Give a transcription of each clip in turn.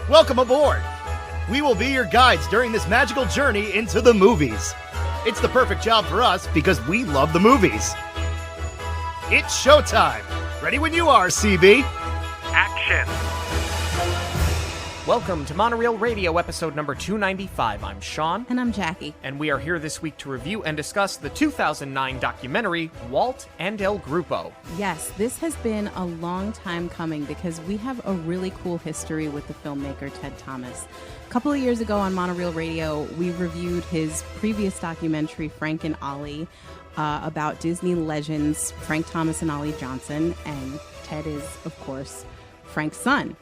Welcome aboard! We will be your guides during this magical journey into the movies. It's the perfect job for us because we love the movies. It's showtime! Ready when you are, CB! Action! Welcome to Monoreel Radio, episode number 295. I'm Sean. And I'm Jackie. And we are here this week to review and discuss the 2009 documentary, Walt and El Grupo. Yes, this has been a long time coming because we have a really cool history with the filmmaker Ted Thomas. A couple of years ago on Monoreel Radio, we reviewed his previous documentary, Frank and Ollie, about Disney legends Frank Thomas and Ollie Johnson, and Ted is, of course, Frank's son.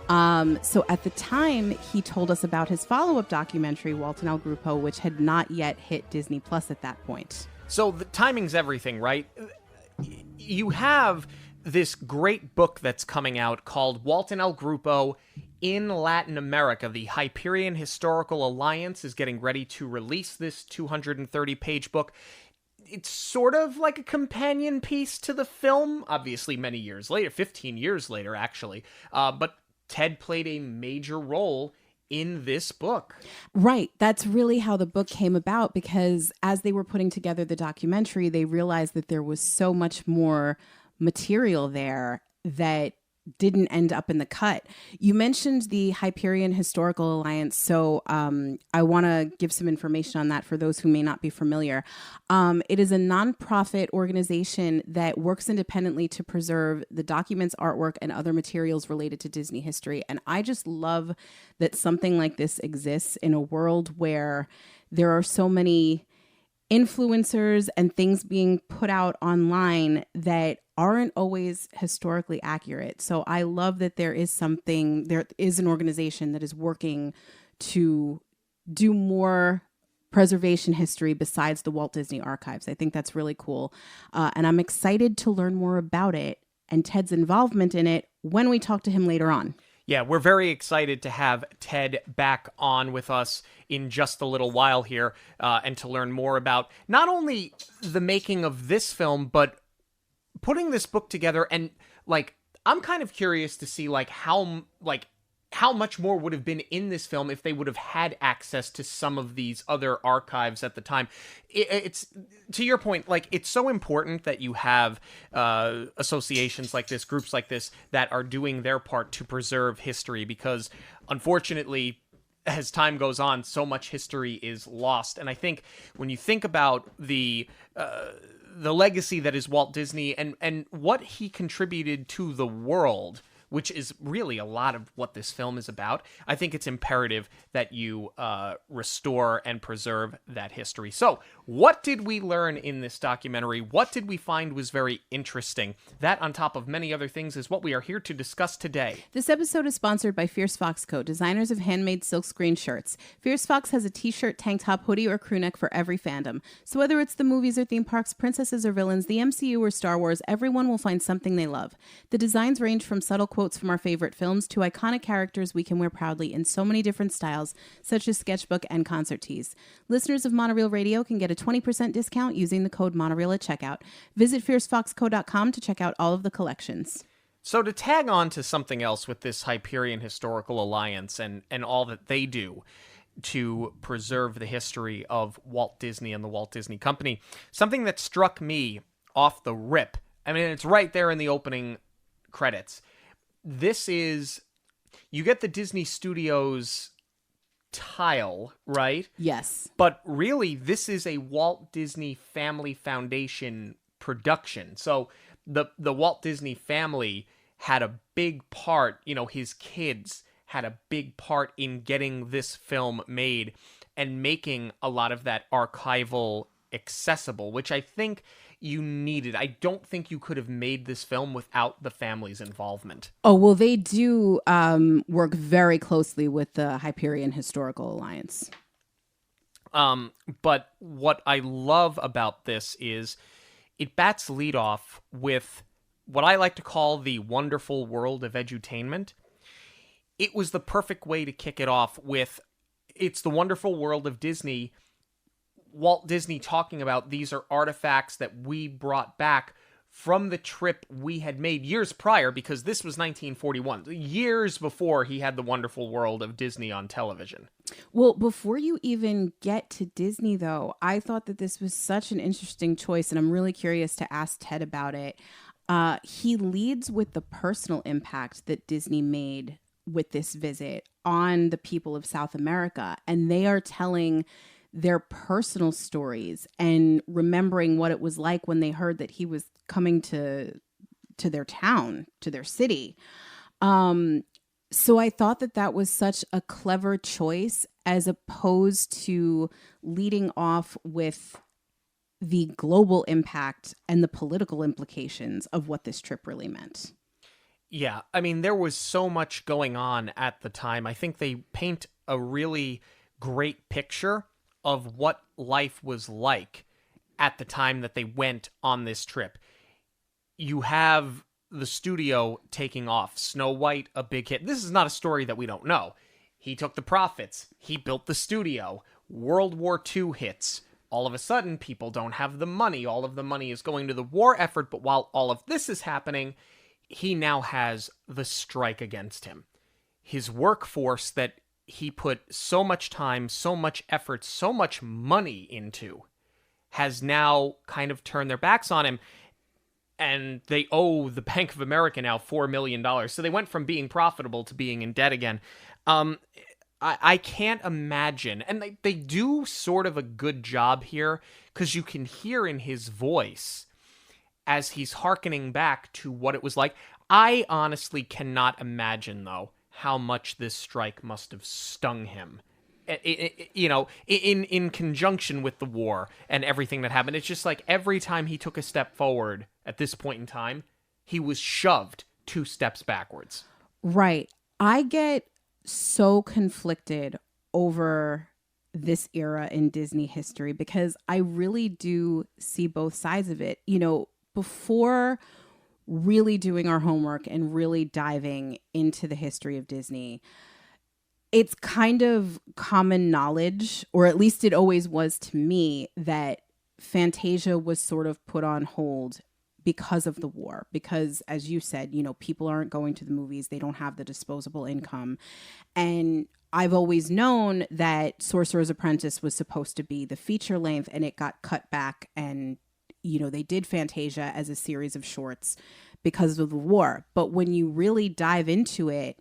So at the time, he told us about his follow-up documentary, Walt and El Grupo, which had not yet hit Disney Plus at that point. So the timing's everything, right? You have this great book that's coming out called Walt and El Grupo in Latin America. The Hyperion Historical Alliance is getting ready to release this 230-page book. It's sort of like a companion piece to the film, obviously many years later, 15 years later, actually. But Ted played a major role in this book. Right. That's really how the book came about, because as they were putting together the documentary, they realized that there was so much more material there that didn't end up in the cut. You mentioned the Hyperion Historical Alliance, so I want to give some information on that for those who may not be familiar. It is a nonprofit organization that works independently to preserve the documents, artwork, and other materials related to Disney history. And I just love that something like this exists in a world where there are so many influencers and things being put out online that aren't always historically accurate. So I love that there is an organization that is working to do more preservation history besides the Walt Disney Archives. I think that's really cool. And I'm excited to learn more about it and Ted's involvement in it when we talk to him later on. Yeah, we're very excited to have Ted back on with us in just a little while here and to learn more about not only the making of this film, but putting this book together. And I'm kind of curious to see how much more would have been in this film if they would have had access to some of these other archives at the time. It's to your point, it's so important that you have associations like this, groups like this, that are doing their part to preserve history, because unfortunately, as time goes on, so much history is lost. And I think when you think about the legacy that is Walt Disney and what he contributed to the world, which is really a lot of what this film is about, I think it's imperative that you restore and preserve that history. So, what did we learn in this documentary? What did we find was very interesting? That, on top of many other things, is what we are here to discuss today. This episode is sponsored by Fierce Fox Co., designers of handmade silkscreen shirts. Fierce Fox has a t-shirt, tank top, hoodie, or crew neck for every fandom. So whether it's the movies or theme parks, princesses or villains, the MCU or Star Wars, everyone will find something they love. The designs range from subtle quotes from our favorite films to iconic characters we can wear proudly in so many different styles, such as sketchbook and concert tees. Listeners of Monoreel Radio can get a 20% discount using the code Monoreel at checkout. Visit fiercefoxco.com to check out all of the collections. So to tag on to something else with this Hyperion Historical Alliance and all that they do to preserve the history of Walt Disney and the Walt Disney Company, something that struck me off the rip, I mean, it's right there in the opening credits. You get the Disney Studios tile, right? Yes. But really, this is a Walt Disney Family Foundation production. So the Walt Disney family had a big part, his kids had a big part in getting this film made and making a lot of that archival accessible, which I think you needed. I don't think you could have made this film without the family's involvement. Oh, well, they do work very closely with the Hyperion Historical Alliance. But what I love about this is it bats lead off with what I like to call the wonderful world of edutainment. It was the perfect way to kick it off with, it's the wonderful world of Disney. Walt Disney talking about these are artifacts that we brought back from the trip we had made years prior, because this was 1941, years before he had the wonderful world of Disney on television. Well, before you even get to Disney, though, I thought that this was such an interesting choice, and I'm really curious to ask Ted about it. He leads with the personal impact that Disney made with this visit on the people of South America, and they are telling their personal stories and remembering what it was like when they heard that he was coming to their town, to their city. So I thought that that was such a clever choice, as opposed to leading off with the global impact and the political implications of what this trip really meant. Yeah, I mean, there was so much going on at the time. I think they paint a really great picture of what life was like at the time that they went on this trip. You have the studio taking off, Snow White, a big hit. This is not a story that we don't know. He took the profits. He built the studio. World War II hits. All of a sudden, people don't have the money. All of the money is going to the war effort. But while all of this is happening, he now has the strike against him. His workforce that he put so much time, so much effort, so much money into has now kind of turned their backs on him. And they owe the Bank of America now $4 million. So they went from being profitable to being in debt again. I can't imagine. And they do sort of a good job here, because you can hear in his voice as he's hearkening back to what it was like. I honestly cannot imagine, though, how much this strike must have stung him. In conjunction with the war and everything that happened. It's just like every time he took a step forward at this point in time, he was shoved 2 steps backwards. Right. I get so conflicted over this era in Disney history, because I really do see both sides of it. You know, before really doing our homework and really diving into the history of Disney, it's kind of common knowledge, or at least it always was to me, that Fantasia was sort of put on hold because of the war. Because, as you said, you know, people aren't going to the movies. They don't have the disposable income. And I've always known that Sorcerer's Apprentice was supposed to be the feature length, and it got cut back. And, you know, they did Fantasia as a series of shorts because of the war. But when you really dive into it,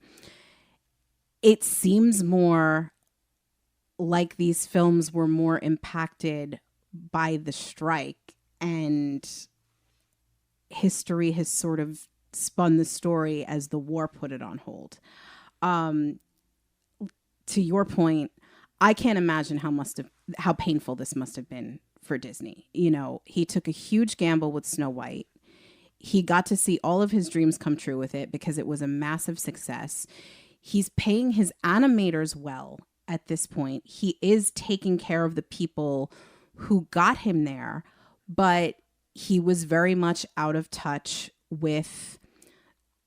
it seems more like these films were more impacted by the strike, and history has sort of spun the story as the war put it on hold. To your point, I can't imagine how painful this must have been for Disney. You know, he took a huge gamble with Snow White. He got to see all of his dreams come true with it because it was a massive success. He's paying his animators well at this point. He is taking care of the people who got him there, but he was very much out of touch with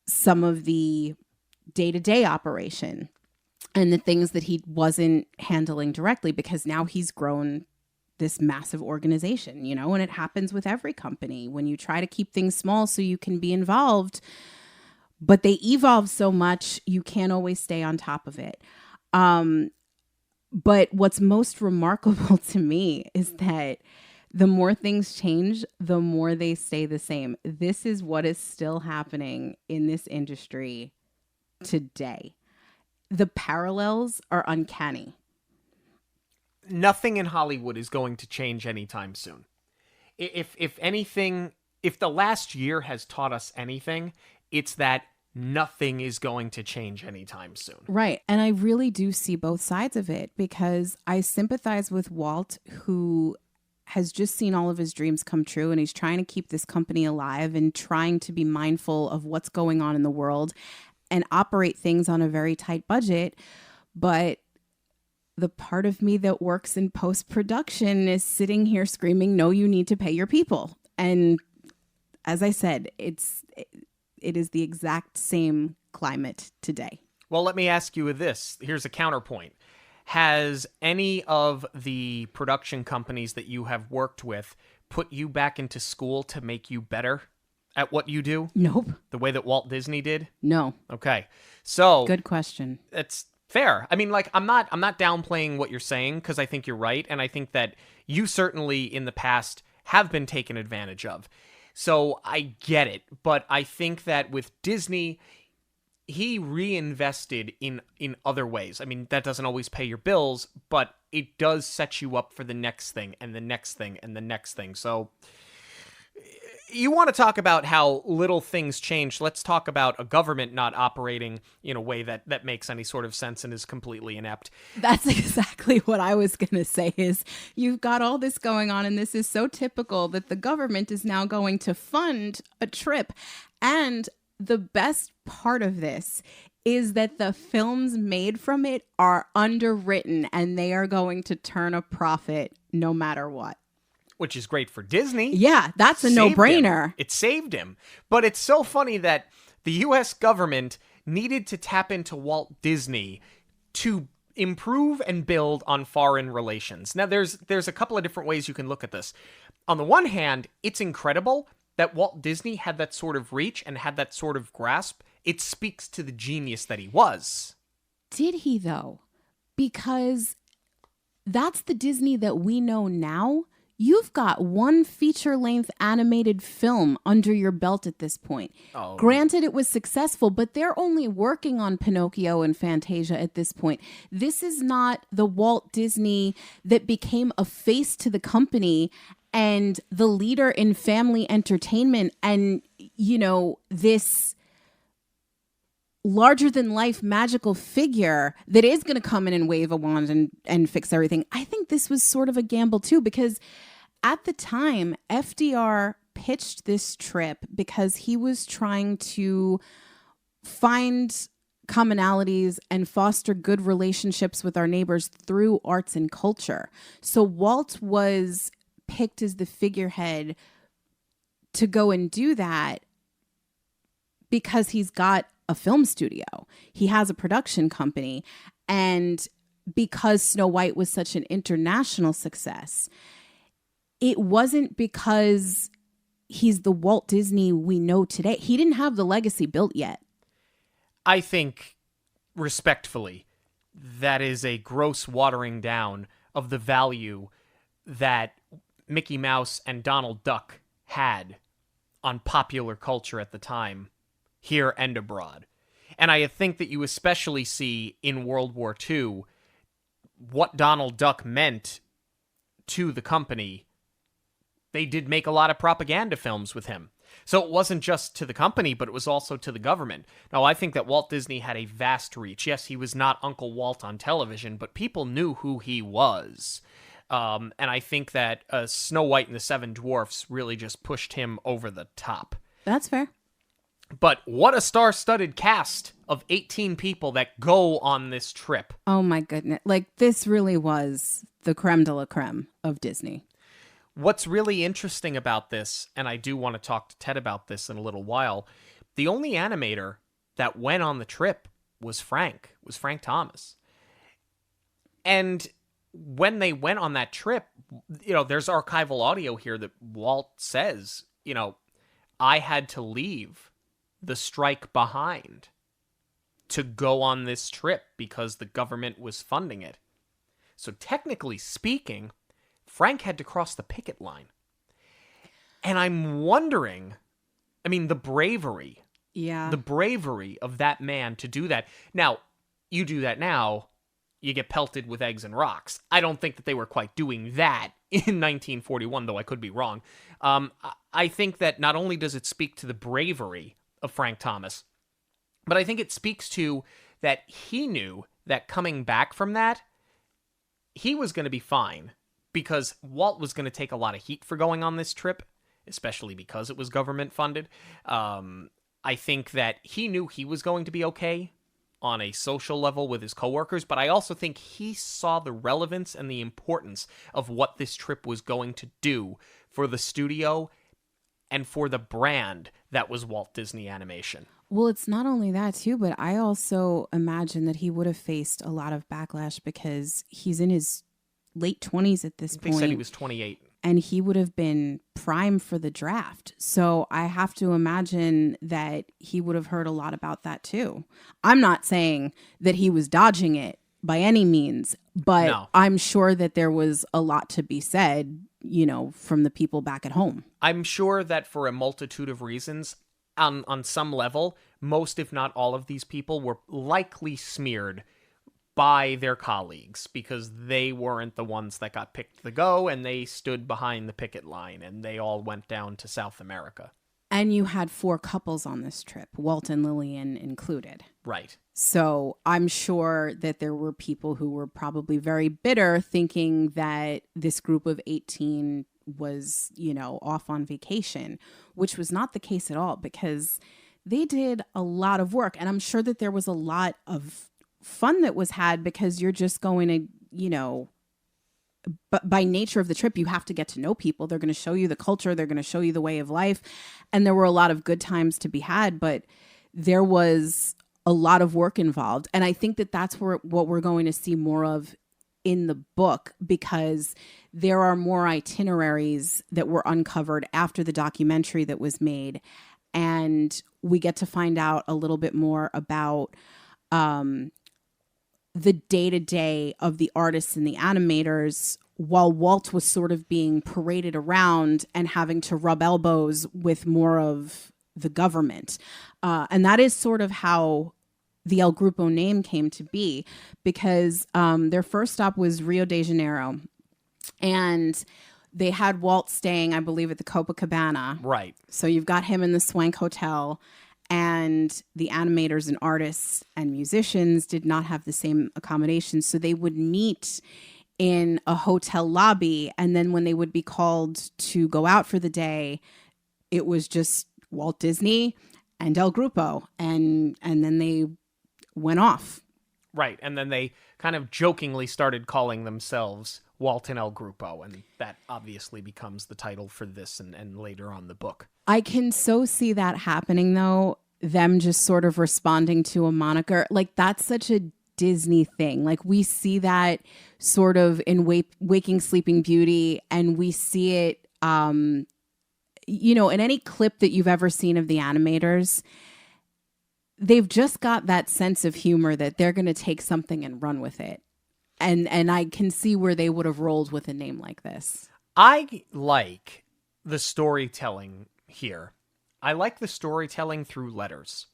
some of the day-to-day operation and the things that he wasn't handling directly, because now he's grown this massive organization, you know, and it happens with every company when you try to keep things small so you can be involved, but they evolve so much, you can't always stay on top of it. But what's most remarkable to me is that the more things change, the more they stay the same. This is what is still happening in this industry today. The parallels are uncanny. Nothing in Hollywood is going to change anytime soon. If anything, if the last year has taught us anything, it's that nothing is going to change anytime soon. Right. And I really do see both sides of it, because I sympathize with Walt, who has just seen all of his dreams come true, and he's trying to keep this company alive and trying to be mindful of what's going on in the world and operate things on a very tight budget. But the part of me that works in post-production is sitting here screaming, no, you need to pay your people. And as I said, it is the exact same climate today. Well, let me ask you this. Here's a counterpoint. Has any of the production companies that you have worked with put you back into school to make you better? at what you do? Nope. The way that Walt Disney did? No. Okay. So Good question. it's fair. I mean, like, I'm not downplaying what you're saying, because I think you're right, and I think that you certainly in the past have been taken advantage of. So I get it, but I think that with Disney, he reinvested in other ways. I mean, that doesn't always pay your bills, but it does set you up for the next thing and the next thing and the next thing. So you want to talk about how little things change. Let's talk about a government not operating in a way that makes any sort of sense and is completely inept. That's exactly what I was going to say is you've got all this going on, and this is so typical that the government is now going to fund a trip. And the best part of this is that the films made from it are underwritten, and they are going to turn a profit no matter what. Which is great for Disney. Yeah, that's a no-brainer. It saved him. But it's so funny that the U.S. government needed to tap into Walt Disney to improve and build on foreign relations. Now, there's a couple of different ways you can look at this. On the one hand, it's incredible that Walt Disney had that sort of reach and had that sort of grasp. It speaks to the genius that he was. Did he, though? Because that's the Disney that we know now. You've got one feature-length animated film under your belt at this point. Oh. Granted, it was successful, but they're only working on Pinocchio and Fantasia at this point. This is not the Walt Disney that became a face to the company and the leader in family entertainment and, this larger-than-life magical figure that is going to come in and wave a wand and fix everything. I think this was sort of a gamble, too, because at the time, FDR pitched this trip because he was trying to find commonalities and foster good relationships with our neighbors through arts and culture. So Walt was picked as the figurehead to go and do that because he's got a film studio. He has a production company. And because Snow White was such an international success, it wasn't because he's the Walt Disney we know today. He didn't have the legacy built yet. I think, respectfully, that is a gross watering down of the value that Mickey Mouse and Donald Duck had on popular culture at the time, here and abroad. And I think that you especially see in World War II what Donald Duck meant to the company. They did make a lot of propaganda films with him. So it wasn't just to the company, but it was also to the government. Now, I think that Walt Disney had a vast reach. Yes, he was not Uncle Walt on television, but people knew who he was. And I think that Snow White and the Seven Dwarfs really just pushed him over the top. That's fair. But what a star-studded cast of 18 people that go on this trip. Oh my goodness. Like, this really was the creme de la creme of Disney. What's really interesting about this, and I do want to talk to Ted about this in a little while, the only animator that went on the trip was Frank Thomas. And when they went on that trip, there's archival audio here that Walt says, I had to leave the strike behind to go on this trip because the government was funding it. So technically speaking, Frank had to cross the picket line. And I'm wondering, the bravery. Yeah. The bravery of that man to do that. Now, you do that now, you get pelted with eggs and rocks. I don't think that they were quite doing that in 1941, though I could be wrong. I think that not only does it speak to the bravery of Frank Thomas, but I think it speaks to that he knew that coming back from that, he was going to be fine because Walt was going to take a lot of heat for going on this trip, especially because it was government funded. I think that he knew he was going to be okay on a social level with his coworkers, but I also think he saw the relevance and the importance of what this trip was going to do for the studio and for the brand that was Walt Disney Animation. Well, it's not only that too, but I also imagine that he would have faced a lot of backlash because he's in his late 20s at this point. They said he was 28. and he would have been prime for the draft. So I have to imagine that he would have heard a lot about that too. I'm not saying that he was dodging it by any means, but No. I'm sure that there was a lot to be said, from the people back at home. I'm sure that for a multitude of reasons, on some level, most if not all of these people were likely smeared by their colleagues because they weren't the ones that got picked to go, and they stood behind the picket line, and they all went down to South America. And you had 4 couples on this trip, Walt and Lillian included. Right. So I'm sure that there were people who were probably very bitter, thinking that this group of 18 was, off on vacation, which was not the case at all, because they did a lot of work. And I'm sure that there was a lot of fun that was had, because you're just going to, but by nature of the trip, you have to get to know people. They're going to show you the culture. They're going to show you the way of life. And there were a lot of good times to be had, but there was a lot of work involved. And I think that that's what we're going to see more of in the book, because there are more itineraries that were uncovered after the documentary that was made. And we get to find out a little bit more about the day-to-day of the artists and the animators, while Walt was sort of being paraded around and having to rub elbows with more of the government. And that is sort of how the El Grupo name came to be, because their first stop was Rio de Janeiro. And they had Walt staying, I believe, at the Copacabana. Right. So you've got him in the Swank Hotel. And the animators and artists and musicians did not have the same accommodations. So they would meet in a hotel lobby. And then when they would be called to go out for the day, it was just Walt Disney and El Grupo. And then they went off. Right. And then they kind of jokingly started calling themselves Walt and El Grupo. And that obviously becomes the title for this and later on the book. I can so see that happening, though, them just sort of responding to a moniker. Like, that's such a Disney thing. Like, we see that sort of in Waking Sleeping Beauty, and we see it, in any clip that you've ever seen of the animators. They've just got that sense of humor that they're going to take something and run with it. And I can see where they would have rolled with a name like this. I like the storytelling here. I like the storytelling through letters.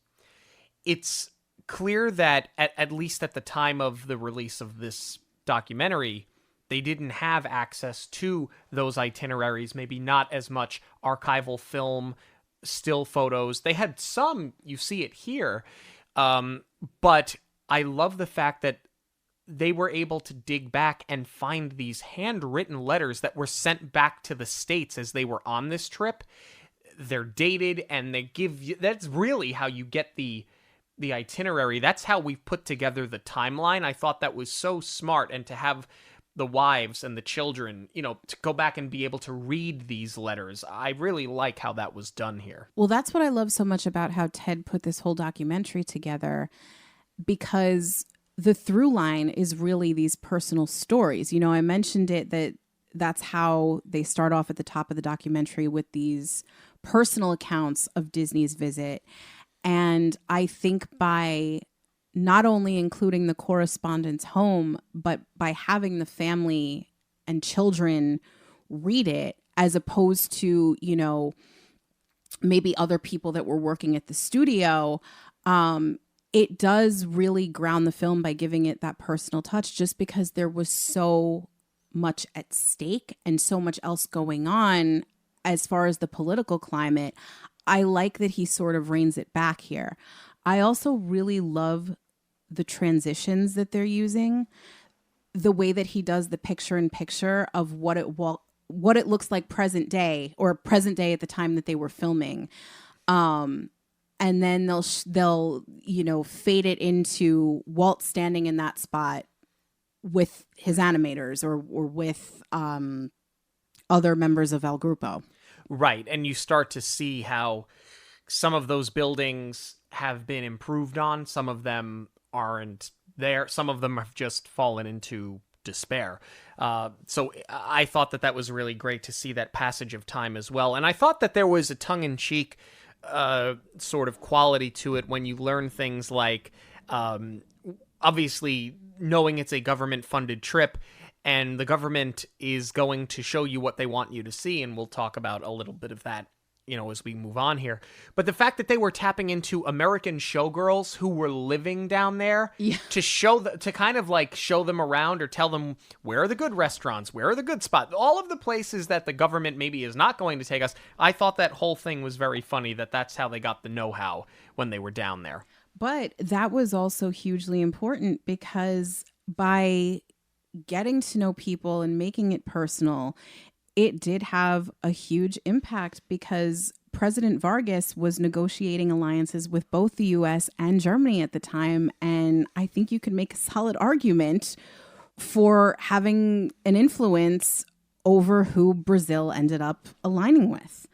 It's clear that, at least at the time of the release of this documentary, they didn't have access to those itineraries, maybe not as much archival film, still photos. They had some, you see it here, but I love the fact that they were able to dig back and find these handwritten letters that were sent back to the States as they were on this trip. They're dated, and they give you, that's really how you get the itinerary. That's how we've put together the timeline. I thought that was so smart, and to have the wives and the children, to go back and be able to read these letters. I really like how that was done here. Well, that's what I love so much about how Ted put this whole documentary together, because the through line is really these personal stories. I mentioned that's how they start off at the top of the documentary with these personal accounts of Disney's visit. And I think by not only including the correspondence home, but by having the family and children read it, as opposed to, maybe other people that were working at the studio, it does really ground the film by giving it that personal touch, just because there was so much at stake and so much else going on as far as the political climate. I like that he sort of reins it back here. I also really love the transitions that they're using, the way that he does the picture in picture of what it looks like present day at the time that they were filming. And then they'll fade it into Walt standing in that spot with his animators or with other members of El Grupo. Right, and you start to see how some of those buildings have been improved on. Some of them aren't there. Some of them have just fallen into despair. So I thought that was really great to see that passage of time as well. And I thought that there was a tongue-in-cheek sort of quality to it when you learn things like, obviously, knowing it's a government-funded trip, and the government is going to show you what they want you to see, and we'll talk about a little bit of that, as we move on here. But the fact that they were tapping into American showgirls who were living down there to kind of like show them around or tell them where are the good restaurants, where are the good spots, all of the places that the government maybe is not going to take us. I thought that whole thing was very funny, that's how they got the know-how when they were down there. But that was also hugely important because by getting to know people and making it personal, it did have a huge impact because President Vargas was negotiating alliances with both the U.S. and Germany at the time. And I think you could make a solid argument for having an influence over who Brazil ended up aligning with.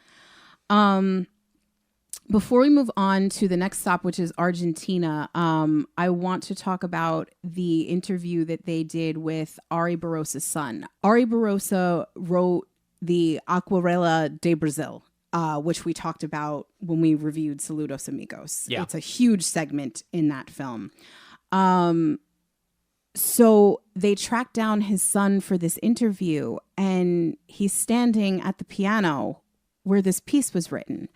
Before we move on to the next stop, which is Argentina, I want to talk about the interview that they did with Ari Barrosa's son. Ari Barrosa wrote the Aquarela de Brazil, which we talked about when we reviewed Saludos Amigos. Yeah. It's a huge segment in that film. So they tracked down his son for this interview, and he's standing at the piano where this piece was written.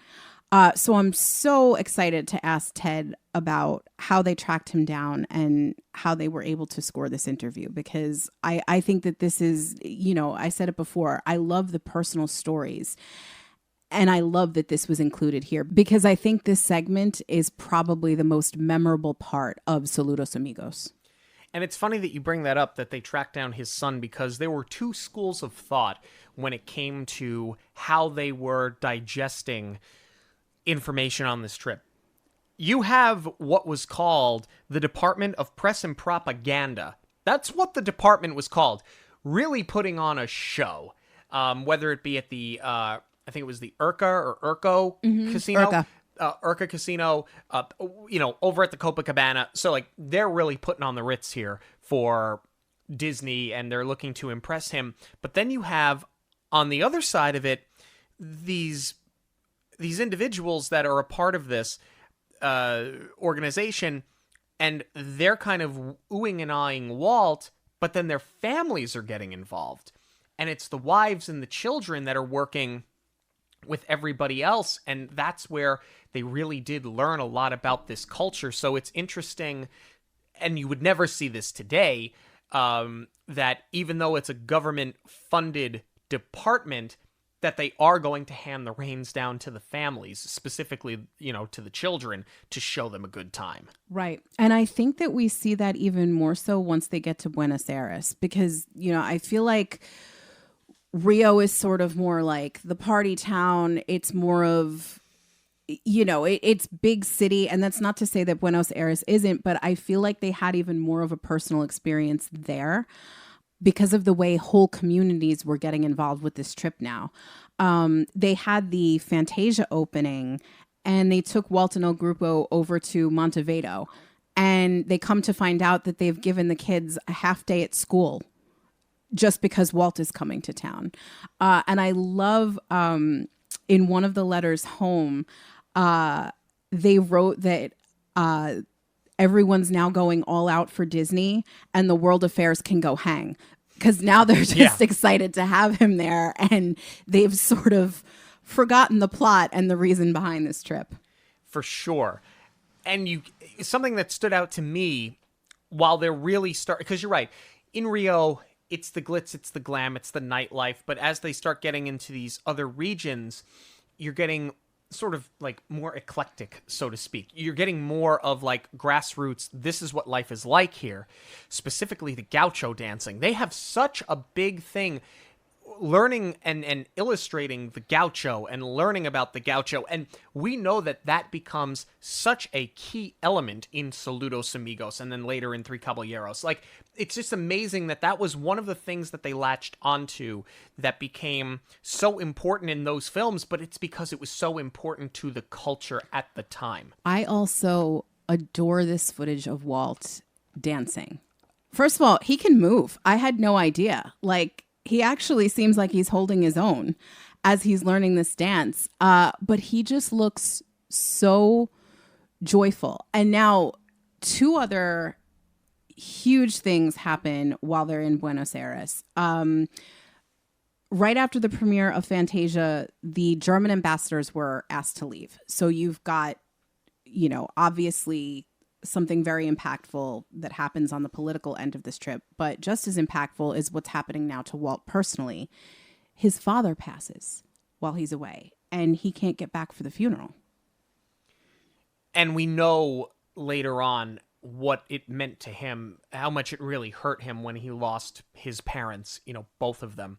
So I'm so excited to ask Ted about how they tracked him down and how they were able to score this interview, because I think that this is, I said it before, I love the personal stories. And I love that this was included here because I think this segment is probably the most memorable part of Saludos Amigos. And it's funny that you bring that up, that they tracked down his son, because there were two schools of thought when it came to how they were digesting information on this trip. You have what was called the Department of Press and Propaganda. That's what the department was called. Really putting on a show. Whether it be at the, I think it was the Urca or Urco Casino. Urca. Urca Casino, over at the Copacabana. So, they're really putting on the Ritz here for Disney, and they're looking to impress him. But then you have, on the other side of it, these individuals that are a part of this organization, and they're kind of oohing and eyeing Walt, but then their families are getting involved. And it's the wives and the children that are working with everybody else, and that's where they really did learn a lot about this culture. So it's interesting, and you would never see this today, that even though it's a government-funded department, that they are going to hand the reins down to the families, specifically, to the children, to show them a good time. Right. And I think that we see that even more so once they get to Buenos Aires, because, I feel like Rio is sort of more like the party town. It's more of, it's big city. And that's not to say that Buenos Aires isn't, but I feel like they had even more of a personal experience there, because of the way whole communities were getting involved with this trip now. They had the Fantasia opening, and they took Walt and El Grupo over to Montevideo, and they come to find out that they've given the kids a half day at school just because Walt is coming to town. And I love, in one of the letters home, they wrote that everyone's now going all out for Disney, and the world affairs can go hang. Because now they're just excited to have him there, and they've sort of forgotten the plot and the reason behind this trip. For sure. And something that stood out to me while they're really because you're right, in Rio, it's the glitz, it's the glam, it's the nightlife. But as they start getting into these other regions, you're getting sort of more eclectic, so to speak. You're getting more of grassroots, this is what life is like here. Specifically the gaucho dancing. They have such a big thing learning and illustrating the gaucho and learning about the gaucho. And we know that becomes such a key element in Saludos Amigos and then later in Three Caballeros. It's just amazing that was one of the things that they latched onto that became so important in those films, but it's because it was so important to the culture at the time. I also adore this footage of Walt dancing. First of all, he can move. I had no idea. Like, he actually seems like he's holding his own as he's learning this dance. But he just looks so joyful. And now 2 other huge things happen while they're in Buenos Aires. Right after the premiere of Fantasia, the German ambassadors were asked to leave. So you've got, obviously something very impactful that happens on the political end of this trip. But just as impactful is what's happening now to Walt personally. His father passes while he's away, and he can't get back for the funeral. And we know later on what it meant to him, how much it really hurt him when he lost his parents, both of them.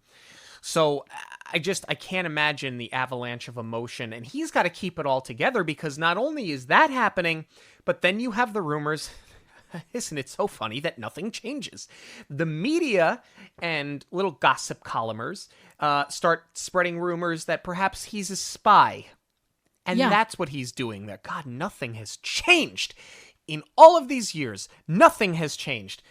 So I can't imagine the avalanche of emotion, and he's got to keep it all together because not only is that happening, but then you have the rumors. Isn't it so funny that nothing changes? The media and little gossip columners start spreading rumors that perhaps he's a spy. And that's what he's doing there. God, nothing has changed. In all of these years, nothing has changed.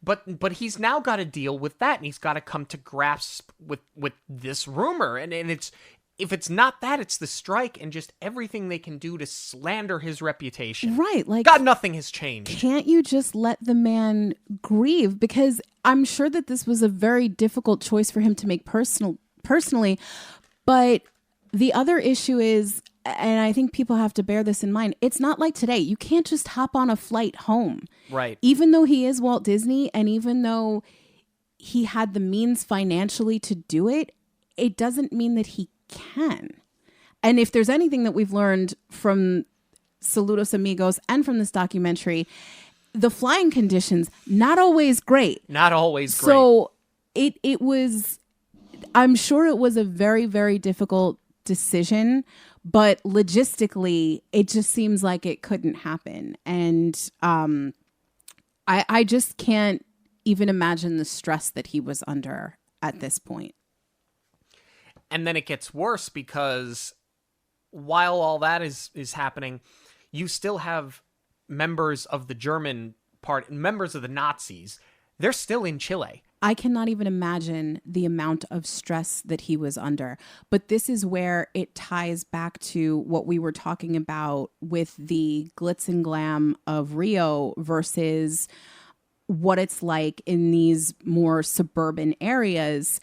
But he's now got to deal with that, and he's got to come to grasp with this rumor. And it's, if it's not that, it's the strike and just everything they can do to slander his reputation. Right. Like, God, nothing has changed. Can't you just let the man grieve? Because I'm sure that this was a very difficult choice for him to make personally. But the other issue is, and I think people have to bear this in mind, it's not like today. You can't just hop on a flight home. Right. Even though he is Walt Disney, and even though he had the means financially to do it, it doesn't mean that he can. And if there's anything that we've learned from Saludos Amigos and from this documentary, the flying conditions, not always great. Not always great. So it was, I'm sure it was a very, very difficult decision, but logistically, it just seems like it couldn't happen. And I just can't even imagine the stress that he was under at this point. And then it gets worse because while all that is happening, you still have members of the German part, members of the Nazis. They're still in Chile. I cannot even imagine the amount of stress that he was under. But this is where it ties back to what we were talking about with the glitz and glam of Rio versus what it's like in these more suburban areas.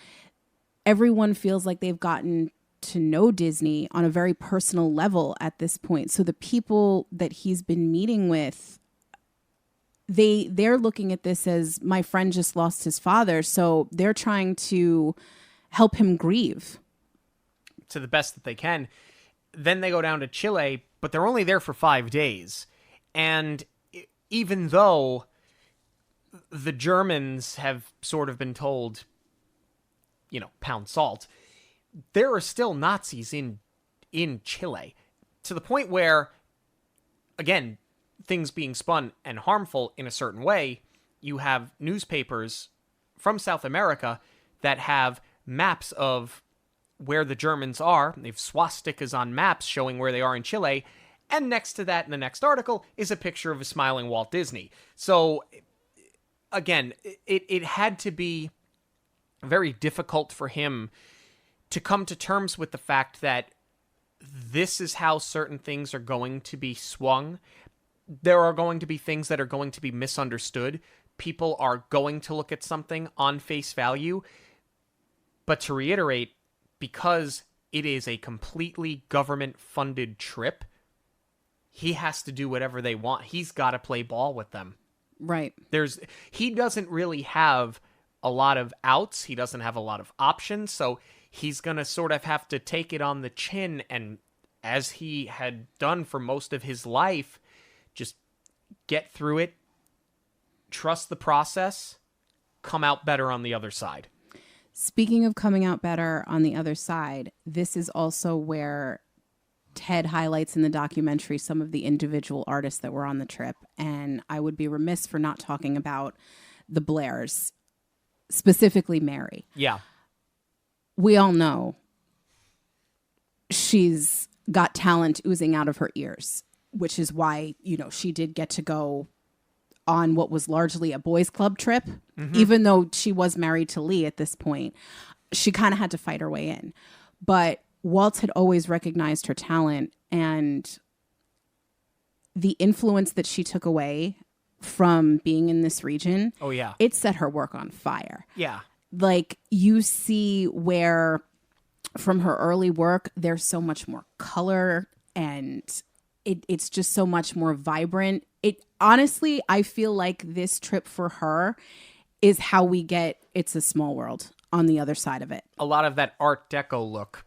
Everyone feels like they've gotten to know Disney on a very personal level at this point. So the people that he's been meeting with, they're looking at this as, my friend just lost his father, so they're trying to help him grieve to the best that they can. Then they go down to Chile, but they're only there for 5 days. And even though the Germans have sort of been told, pound salt, there are still Nazis in Chile, to the point where, again, things being spun and harmful in a certain way, you have newspapers from South America that have maps of where the Germans are. They have swastikas on maps showing where they are in Chile. And next to that, in the next article, is a picture of a smiling Walt Disney. So, again, it had to be very difficult for him to come to terms with the fact that this is how certain things are going to be swung. There are going to be things that are going to be misunderstood. People are going to look at something on face value. But to reiterate, because it is a completely government-funded trip, he has to do whatever they want. He's got to play ball with them. Right. He doesn't really have a lot of outs. He doesn't have a lot of options. So he's going to sort of have to take it on the chin. And as he had done for most of his life, just get through it, trust the process, come out better on the other side. Speaking of coming out better on the other side, this is also where Ted highlights in the documentary some of the individual artists that were on the trip. And I would be remiss for not talking about the Blairs, specifically Mary. Yeah. We all know she's got talent oozing out of her ears, which is why, she did get to go on what was largely a boys' club trip, even though she was married to Lee at this point. She kind of had to fight her way in. But Walt had always recognized her talent, and the influence that she took away from being in this region, it set her work on fire. Yeah. Like, you see where from her early work, there's so much more color, and it's just so much more vibrant. It honestly, I feel like this trip for her is how we get It's a Small World on the other side of it. A lot of that Art Deco look,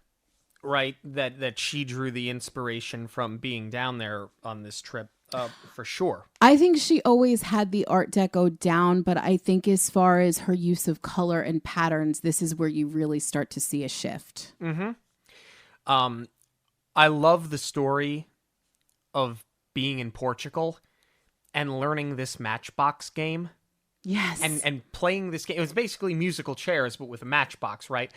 right? That she drew the inspiration from being down there on this trip, for sure. I think she always had the Art Deco down, but I think as far as her use of color and patterns, this is where you really start to see a shift. I love the story of being in Portugal and learning this Matchbox game. Yes. And playing this game. It was basically musical chairs, but with a matchbox, right?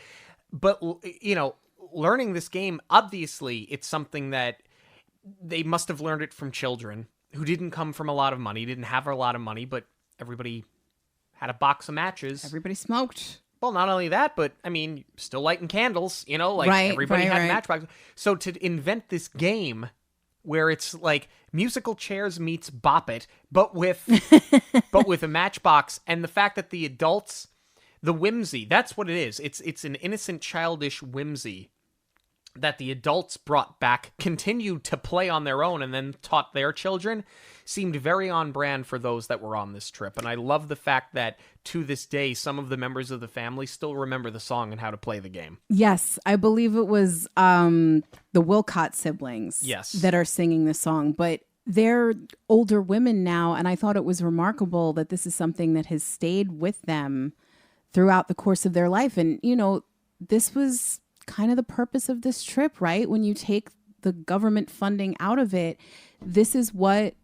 But, you know, learning this game, obviously, it's something that they must have learned it from children who didn't come from a lot of money, didn't have a lot of money, but everybody had a box of matches. Everybody smoked. Well, not only that, but, I mean, still lighting candles, you know? Like, everybody had matchboxes. So to invent this game where it's like musical chairs meets Bop It, but with a matchbox, and the fact that the adults, the whimsy, that's what it is. It's an innocent, childish whimsy that the adults brought back, continued to play on their own, and then taught their children, seemed very on brand for those that were on this trip. And I love the fact that to this day, some of the members of the family still remember the song and how to play the game. Yes, I believe it was the Wilcott siblings that are singing the song, but they're older women now, and I thought it was remarkable that this is something that has stayed with them throughout the course of their life. And, you know, this was kind of the purpose of this trip, right? When you take the government funding out of it, this is what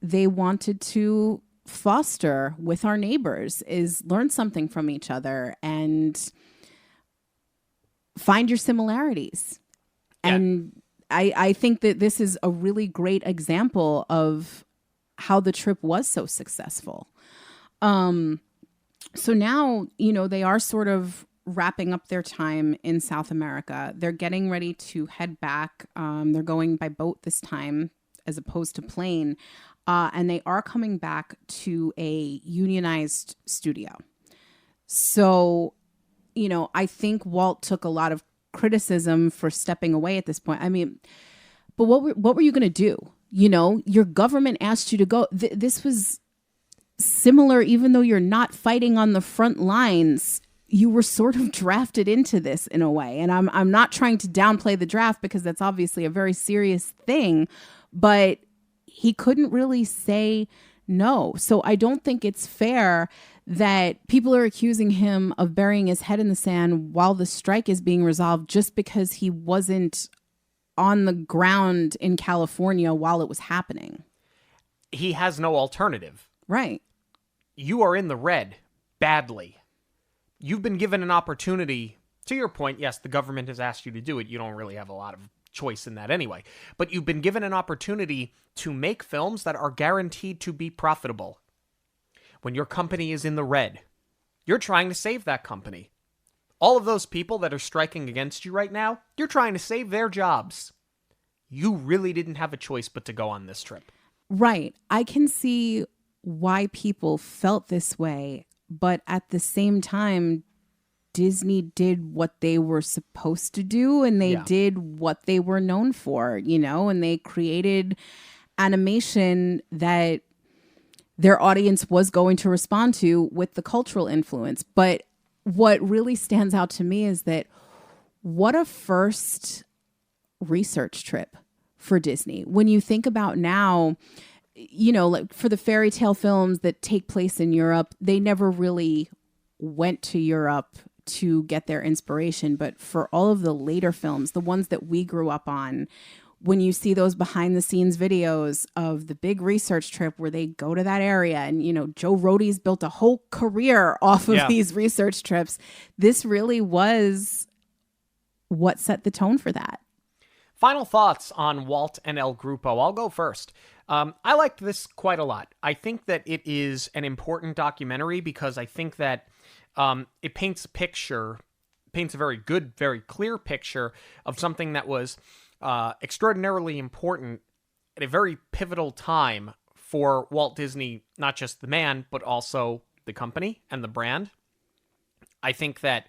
they wanted to foster with our neighbors, is learn something from each other and find your similarities. Yeah. And I think that this is a really great example of how the trip was so successful. So now, you know, they are sort of wrapping up their time in South America. They're getting ready to head back. They're going by boat this time as opposed to plane. And they are coming back to a unionized studio. So, you know, I think Walt took a lot of criticism for stepping away at this point. I mean, but what were you going to do? You know, your government asked you to go. This was similar, even though you're not fighting on the front lines. You were sort of drafted into this in a way. And I'm not trying to downplay the draft, because that's obviously a very serious thing, but he couldn't really say no. So I don't think it's fair that people are accusing him of burying his head in the sand while the strike is being resolved just because he wasn't on the ground in California while it was happening. He has no alternative. Right. You are in the red badly. You've been given an opportunity. To your point, yes, the government has asked you to do it. You don't really have a lot of choice in that anyway. But you've been given an opportunity to make films that are guaranteed to be profitable. When your company is in the red, you're trying to save that company. All of those people that are striking against you right now, you're trying to save their jobs. You really didn't have a choice but to go on this trip. Right. I can see why people felt this way, but at the same time, Disney did what they were supposed to do, and they did what they were known for, you know, and they created animation that their audience was going to respond to with the cultural influence. But what really stands out to me is that what a first research trip for Disney. When you think about now, you know, like for the fairy tale films that take place in Europe, they never really went to Europe to get their inspiration. But for all of the later films, the ones that we grew up on, when you see those behind the scenes videos of the big research trip where they go to that area, and, you know, Joe Rohde's built a whole career off of these research trips. This really was what set the tone for that. Final thoughts on Walt and El Grupo. I'll go first. I liked this quite a lot. I think that it is an important documentary because I think that it paints a very good, very clear picture of something that was extraordinarily important at a very pivotal time for Walt Disney, not just the man, but also the company and the brand. I think that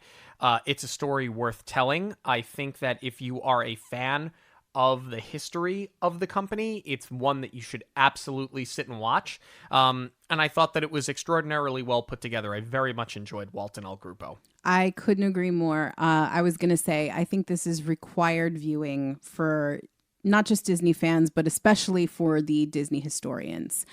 it's a story worth telling. I think that if you are a fan of the history of the company, it's one that you should absolutely sit and watch. And I thought that it was extraordinarily well put together. I very much enjoyed Walt and El Grupo. I couldn't agree more. I was going to say, I think this is required viewing for not just Disney fans, but especially for the Disney historians.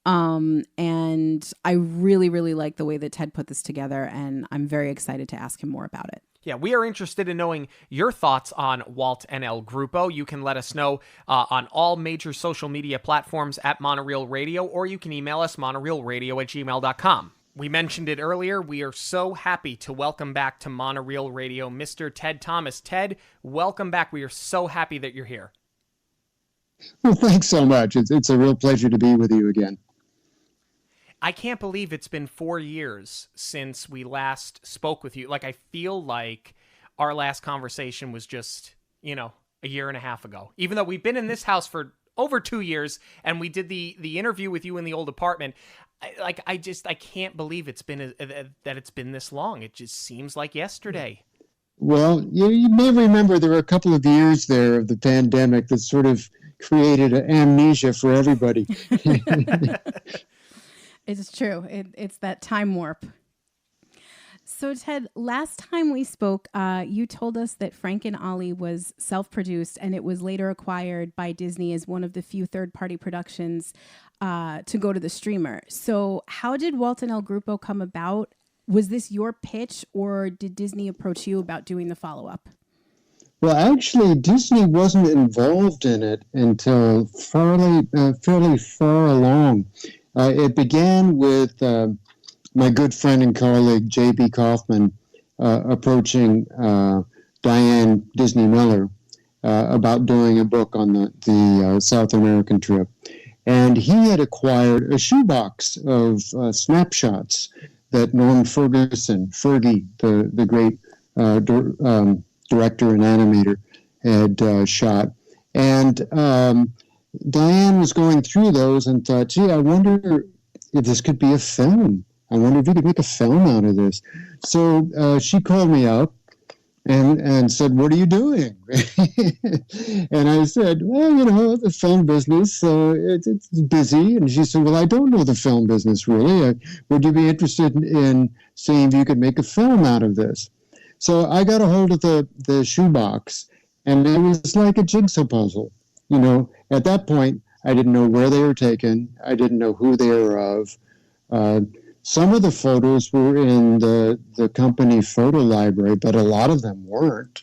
And I really, really like the way that Ted put this together, and I'm very excited to ask him more about it. Yeah, we are interested in knowing your thoughts on Walt and El Grupo. You can let us know on all major social media platforms at Monoreel Radio, or you can email us monoreelradio@gmail.com. We mentioned it earlier. We are so happy to welcome back to Monoreel Radio Mr. Ted Thomas. Ted, welcome back. We are so happy that you're here. Well, thanks so much. It's a real pleasure to be with you again. I can't believe it's been 4 years since we last spoke with you. Like, I feel like our last conversation was just, a year and a half ago. Even though we've been in this house for over 2 years and we did the interview with you in the old apartment. I can't believe it's been that it's been this long. It just seems like yesterday. Well, you may remember there were a couple of years there of the pandemic that sort of created an amnesia for everybody. It's true. It's that time warp. So, Ted, last time we spoke, you told us that Frank and Ollie was self-produced and it was later acquired by Disney as one of the few third-party productions to go to the streamer. So how did Walt and El Grupo come about? Was this your pitch, or did Disney approach you about doing the follow-up? Well, actually, Disney wasn't involved in it until fairly far along. It began with my good friend and colleague, J.B. Kaufman, approaching Diane Disney Miller about doing a book on the South American trip. And he had acquired a shoebox of snapshots that Norm Ferguson, Fergie, the great director and animator, had shot. And Diane was going through those and thought, gee, I wonder if this could be a film. I wonder if you could make a film out of this. So she called me up and said, what are you doing? And I said, well, the film business, it's busy. And she said, well, I don't know the film business, really. Would you be interested in seeing if you could make a film out of this? So I got a hold of the shoebox, and it was like a jigsaw puzzle. At that point, I didn't know where they were taken. I didn't know who they were of. Some of the photos were in the company photo library, but a lot of them weren't.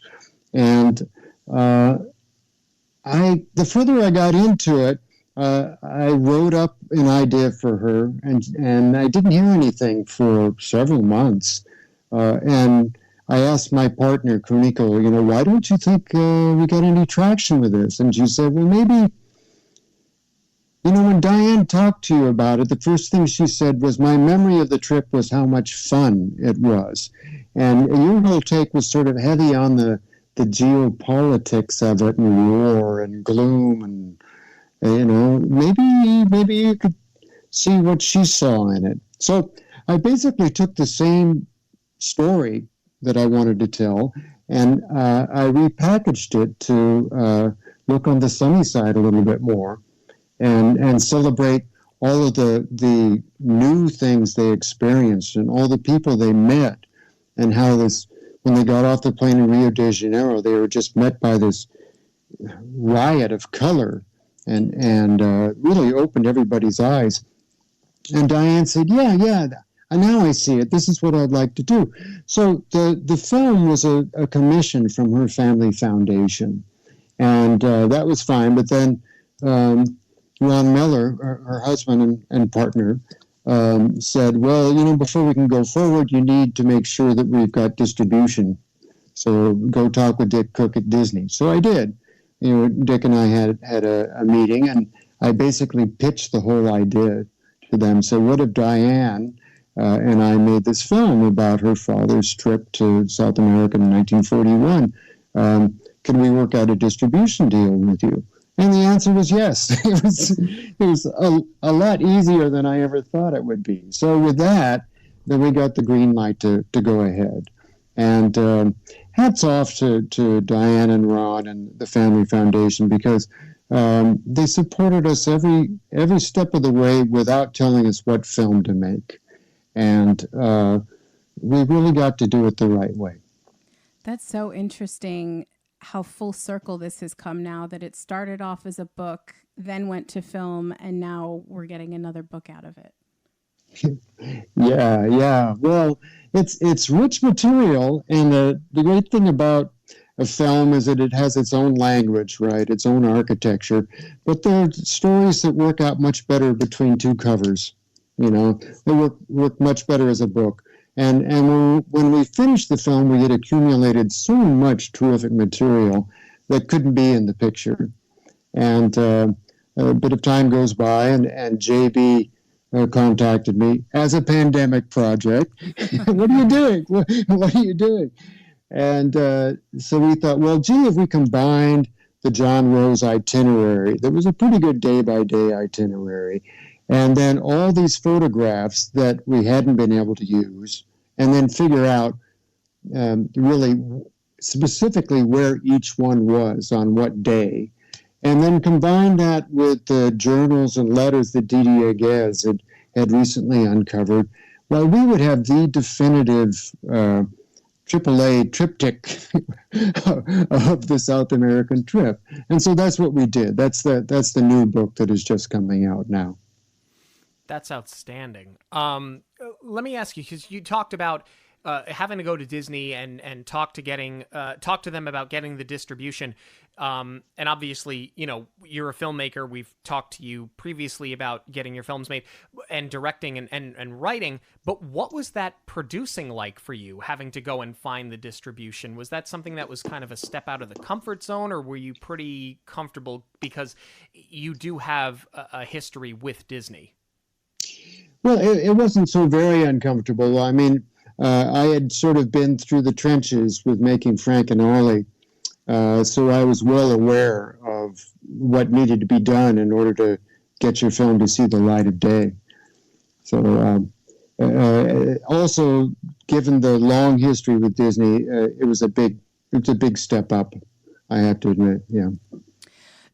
And the further I got into it, I wrote up an idea for her, and I didn't hear anything for several months. And I asked my partner, Kuniko, why don't you think we got any traction with this? And she said, well, maybe, when Diane talked to you about it, the first thing she said was, my memory of the trip was how much fun it was. And your whole take was sort of heavy on the geopolitics of it, and war and gloom, and, maybe you could see what she saw in it. So I basically took the same story that I wanted to tell, and I repackaged it to look on the sunny side a little bit more, and celebrate all of the new things they experienced and all the people they met, and how when they got off the plane in Rio de Janeiro, they were just met by this riot of color, and really opened everybody's eyes. And Diane said, yeah, and now I see it. This is what I'd like to do. So the film was a commission from her family foundation, and that was fine. But then Ron Miller, her husband and partner, said, well, before we can go forward, you need to make sure that we've got distribution. So go talk with Dick Cook at Disney. So I did. Dick and I had a meeting, and I basically pitched the whole idea to them. So what if Diane and I made this film about her father's trip to South America in 1941? Can we work out a distribution deal with you? And the answer was yes. It was a lot easier than I ever thought it would be. So with that, then we got the green light to go ahead. And hats off to Diane and Ron and the Family Foundation, because they supported us every step of the way without telling us what film to make. And we really got to do it the right way. That's so interesting how full circle this has come now, that it started off as a book, then went to film, and now we're getting another book out of it. Yeah. Well, it's rich material, and the great thing about a film is that it has its own language, right? Its own architecture. But there are stories that work out much better between two covers. They work much better as a book. And when we finished the film, we had accumulated so much terrific material that couldn't be in the picture. And a bit of time goes by, and JB contacted me as a pandemic project. What are you doing? What are you doing? And so we thought, well, gee, if we combined the John Rose itinerary, that was a pretty good day-by-day itinerary, and then all these photographs that we hadn't been able to use, and then figure out really specifically where each one was on what day, and then combine that with the journals and letters that Didier Guez had recently uncovered, well, we would have the definitive AAA triptych of the South American trip. And so that's what we did. That's the new book that is just coming out now. That's outstanding. Let me ask you, because you talked about having to go to Disney and talk to them about getting the distribution. And obviously, you're a filmmaker. We've talked to you previously about getting your films made and directing and writing. But what was that producing like for you, having to go and find the distribution? Was that something that was kind of a step out of the comfort zone, or were you pretty comfortable because you do have a history with Disney? Well, it wasn't so very uncomfortable. I mean, I had sort of been through the trenches with making Frank and Ollie, so I was well aware of what needed to be done in order to get your film to see the light of day. So also, given the long history with Disney, it was a big step up, I have to admit, yeah.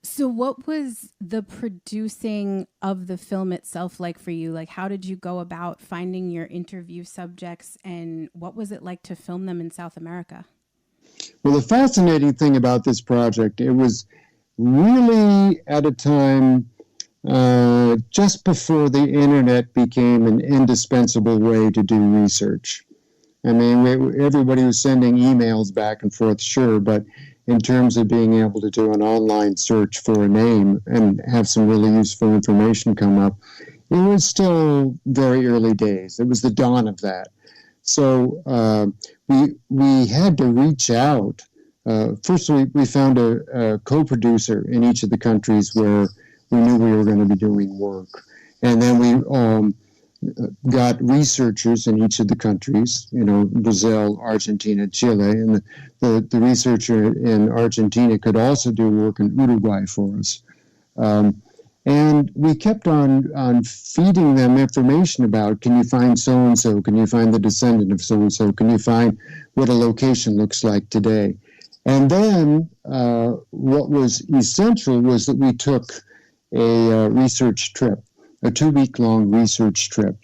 So what was the producing of the film itself like for you? Like, how did you go about finding your interview subjects, and what was it like to film them in South America? Well, the fascinating thing about this project, it was really at a time just before the internet became an indispensable way to do research. I mean, everybody was sending emails back and forth, sure, but in terms of being able to do an online search for a name and have some really useful information come up, it was still very early days. It was the dawn of that. So we had to reach out. First, we found a co-producer in each of the countries where we knew we were going to be doing work. And then we got researchers in each of the countries, Brazil, Argentina, Chile, and the researcher in Argentina could also do work in Uruguay for us. And we kept on feeding them information about, can you find so-and-so? Can you find the descendant of so-and-so? Can you find what a location looks like today? And then what was essential was that we took a research trip, a 2-week-long research trip,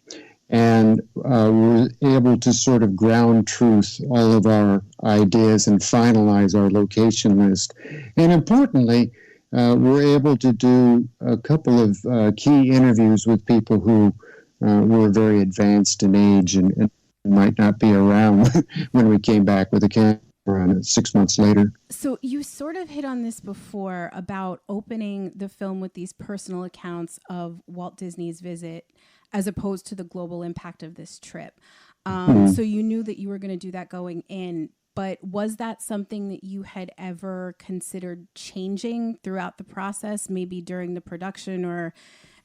and were able to sort of ground truth all of our ideas and finalize our location list. And importantly, we're able to do a couple of key interviews with people who were very advanced in age and might not be around when we came back with a camera on it 6 months later. So you sort of hit on this before about opening the film with these personal accounts of Walt Disney's visit as opposed to the global impact of this trip. So you knew that you were going to do that going in. but was that something that you had ever considered changing throughout the process, maybe during the production, or,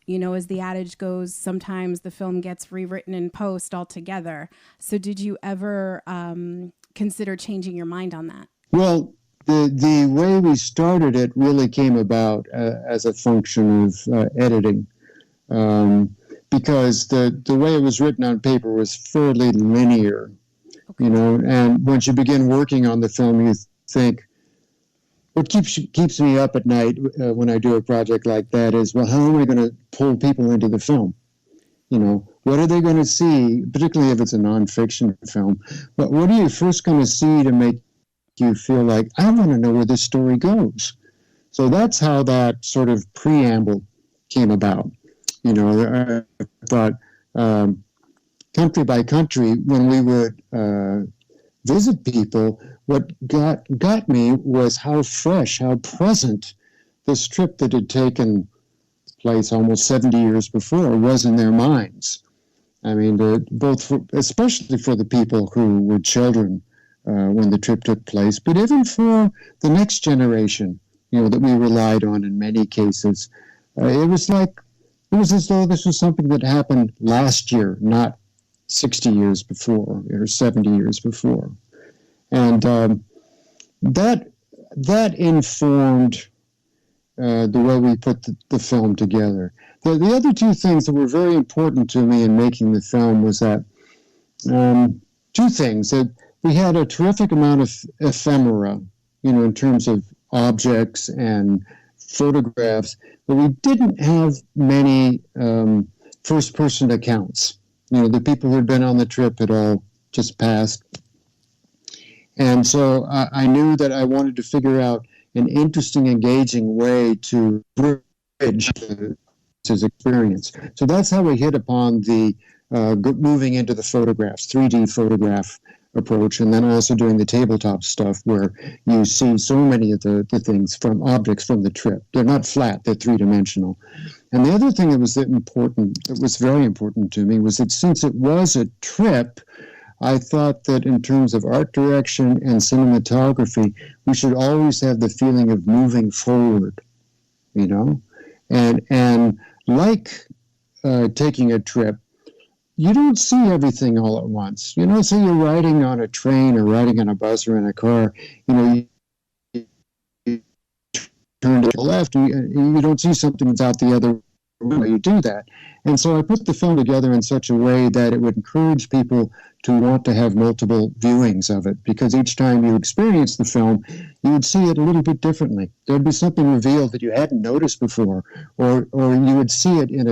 you know, as the adage goes, sometimes the film gets rewritten in post altogether. So did you ever consider changing your mind on that? Well, the way we started it really came about as a function of editing, because the way it was written on paper was fairly linear, you know. And once you begin working on the film, you think, what keeps me up at night when I do a project like that is, well, how am I going to pull people into the film? You know, what are they going to see, particularly if it's a nonfiction film? But what are you first going to see to make you feel like, I want to know where this story goes? So that's how that sort of preamble came about. You know, I thought, country by country, when we would visit people, what got me was how fresh, how present this trip that had taken place almost 70 years before was in their minds. I mean, especially for the people who were children when the trip took place, but even for the next generation, you know, that we relied on in many cases. It was as though this was something that happened last year, not 60 years before or 70 years before. And that informed the way we put the film together. The other two things that were very important to me in making the film was that two things. That we had a terrific amount of ephemera, you know, in terms of objects and photographs, but we didn't have many first-person accounts. You know, the people who had been on the trip had all just passed. And so I knew that I wanted to figure out an interesting, engaging way to bridge his experience. So that's how we hit upon the moving into the photographs, 3D photograph approach, and then also doing the tabletop stuff where you see so many of the things from objects from the trip. They're not flat, they're three-dimensional. And the other thing that was very important to me, was that since it was a trip, I thought that in terms of art direction and cinematography, we should always have the feeling of moving forward, you know? And like taking a trip, you don't see everything all at once. You know, so you're riding on a train or riding on a bus or in a car, you know, you turn to the left, and you don't see something without the other way you do that. And so I put the film together in such a way that it would encourage people to want to have multiple viewings of it, because each time you experience the film, you would see it a little bit differently. There'd be something revealed that you hadn't noticed before, or you would see it in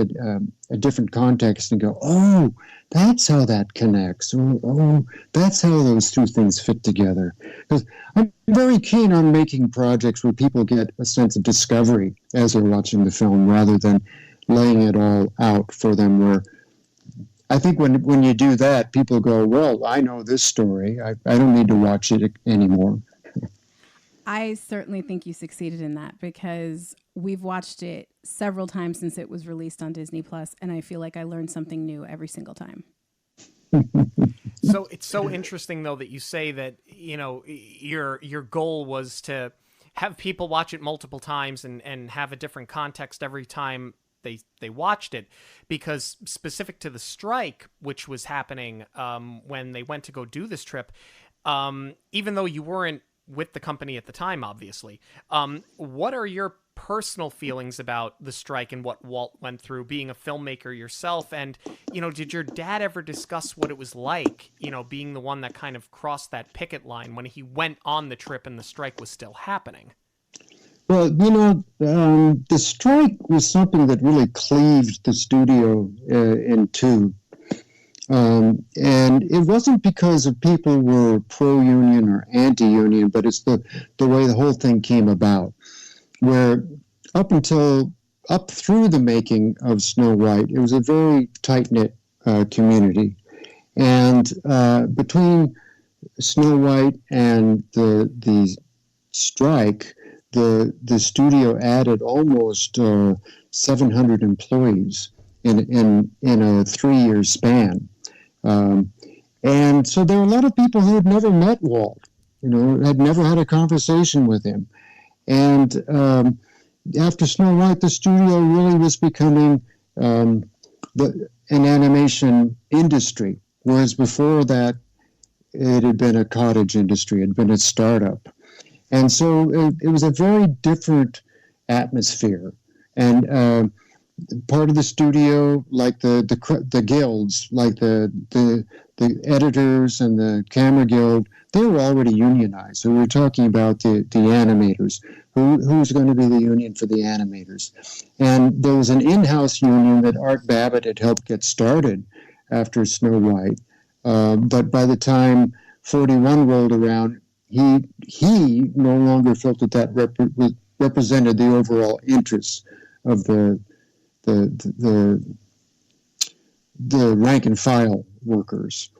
a different context and go, oh, that's how that connects, or oh, that's how those two things fit together. Because I'm very keen on making projects where people get a sense of discovery as they're watching the film, rather than laying it all out for them, where I think when you do that, people go, well, I know this story. I don't need to watch it anymore. I certainly think you succeeded in that, because we've watched it several times since it was released on Disney Plus, and I feel like I learned something new every single time. So it's so interesting, though, that you say that, you know, your goal was to have people watch it multiple times and have a different context every time they watched it, because specific to the strike, which was happening when they went to go do this trip, even though you weren't with the company at the time, obviously, what are your personal feelings about the strike and what Walt went through, being a filmmaker yourself? And, you know, did your dad ever discuss what it was like, you know, being the one that kind of crossed that picket line when he went on the trip and the strike was still happening? Well, you know, the strike was something that really cleaved the studio in two. And it wasn't because of people were pro-union or anti-union, but it's the way the whole thing came about, where up through the making of Snow White, it was a very tight-knit community. And between Snow White and the strike, the studio added almost 700 employees in a 3-year span. And so there were a lot of people who had never met Walt, had never had a conversation with him. And after Snow White, the studio really was becoming an animation industry, whereas before that, it had been a cottage industry, it had been a startup. And so it was a very different atmosphere. And part of the studio, like the guilds, like the editors and the camera guild, they were already unionized. So we were talking about the animators. Who's going to be the union for the animators? And there was an in-house union that Art Babbitt had helped get started after Snow White. But by the time 41 rolled around, he no longer felt that represented the overall interests of the rank and file workers.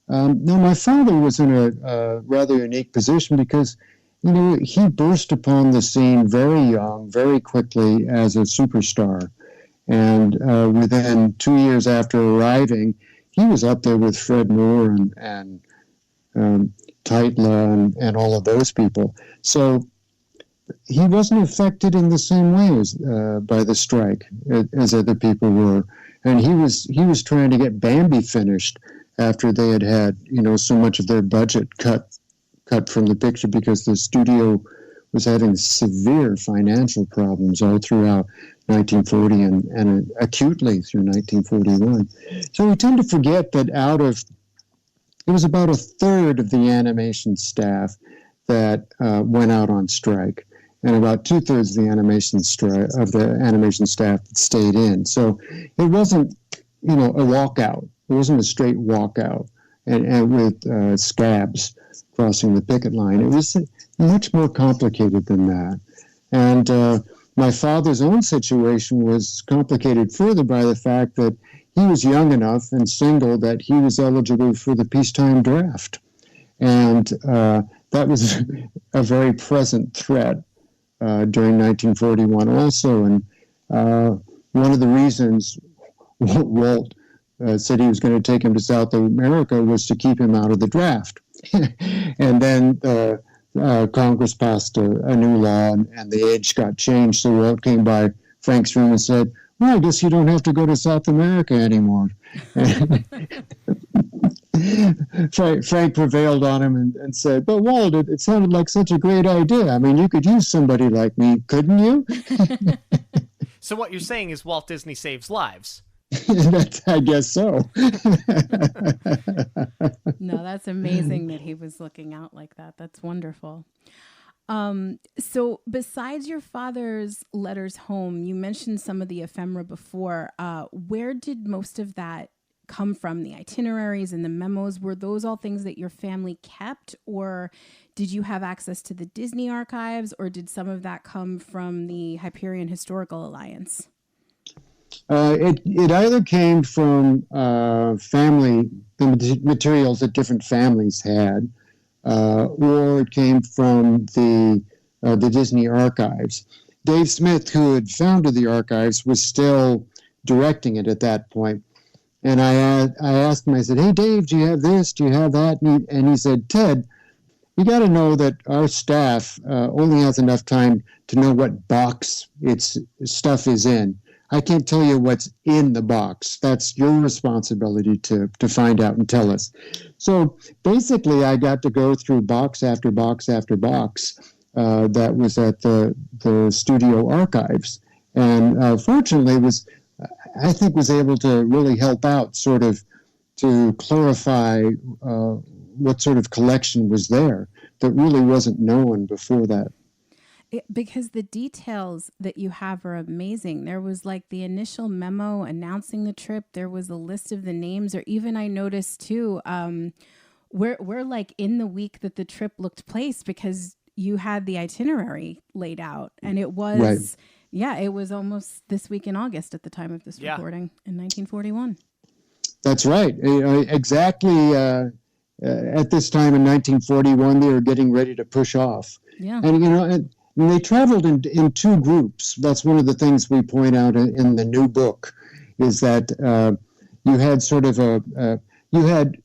Now, my father was in a rather unique position because, he burst upon the scene very young, very quickly as a superstar. And within 2 years after arriving, he was up there with Fred Moore and Teitla and all of those people. So he wasn't affected in the same way as by the strike as other people were. And he was trying to get Bambi finished after they had so much of their budget cut from the picture because the studio was having severe financial problems all throughout 1940 and acutely through 1941. So we tend to forget that it was about a third of the animation staff that went out on strike, and about 2/3 of the animation staff that stayed in. So it wasn't, a walkout. It wasn't a straight walkout and with scabs crossing the picket line. It was much more complicated than that. And my father's own situation was complicated further by the fact that he was young enough and single that he was eligible for the peacetime draft. And that was a very present threat during 1941 also. And one of the reasons Walt said he was going to take him to South America was to keep him out of the draft. And then Congress passed a new law and the age got changed. So Walt came by Frank's room and said, well, I guess you don't have to go to South America anymore. Frank prevailed on him and said, but Walt, it sounded like such a great idea. I mean, you could use somebody like me, couldn't you? So what you're saying is Walt Disney saves lives. I guess so. No, that's amazing that he was looking out like that. That's wonderful. So besides your father's letters home, you mentioned some of the ephemera before. Where did most of that come from? The itineraries and the memos, were those all things that your family kept, or did you have access to the Disney archives, or did some of that come from the Hyperion Historical Alliance? It either came from the materials that different families had, or it came from the Disney archives. Dave Smith, who had founded the archives, was still directing it at that point. And I asked him, I said, hey, Dave, do you have this? Do you have that? And he said, Ted, you got to know that our staff only has enough time to know what box its stuff is in. I can't tell you what's in the box. That's your responsibility to find out and tell us. So basically, I got to go through box after box after box that was at the studio archives. And fortunately, was able to really help out sort of to clarify what sort of collection was there that really wasn't known before that. Because the details that you have are amazing. There was like the initial memo announcing the trip. There was a list of the names, or even I noticed too, we're like in the week that the trip looked place because you had the itinerary laid out, and it was, right. Yeah, it was almost this week in August at the time of this recording in 1941. That's right. Exactly. At this time in 1941, they were getting ready to push off. Yeah. And they traveled in two groups. That's one of the things we point out in the new book, is that you had sort of you had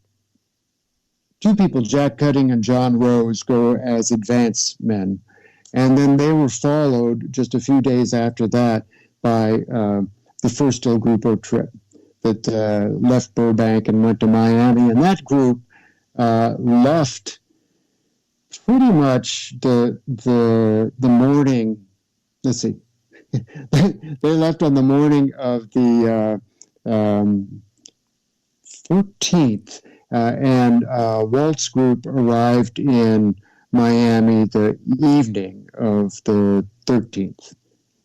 two people, Jack Cutting and John Rose, go as advance men. And then they were followed just a few days after that by the first El Grupo trip that left Burbank and went to Miami. And that group left pretty much the morning, let's see, they left on the morning of the 14th, and Walt's group arrived in Miami the evening of the 13th.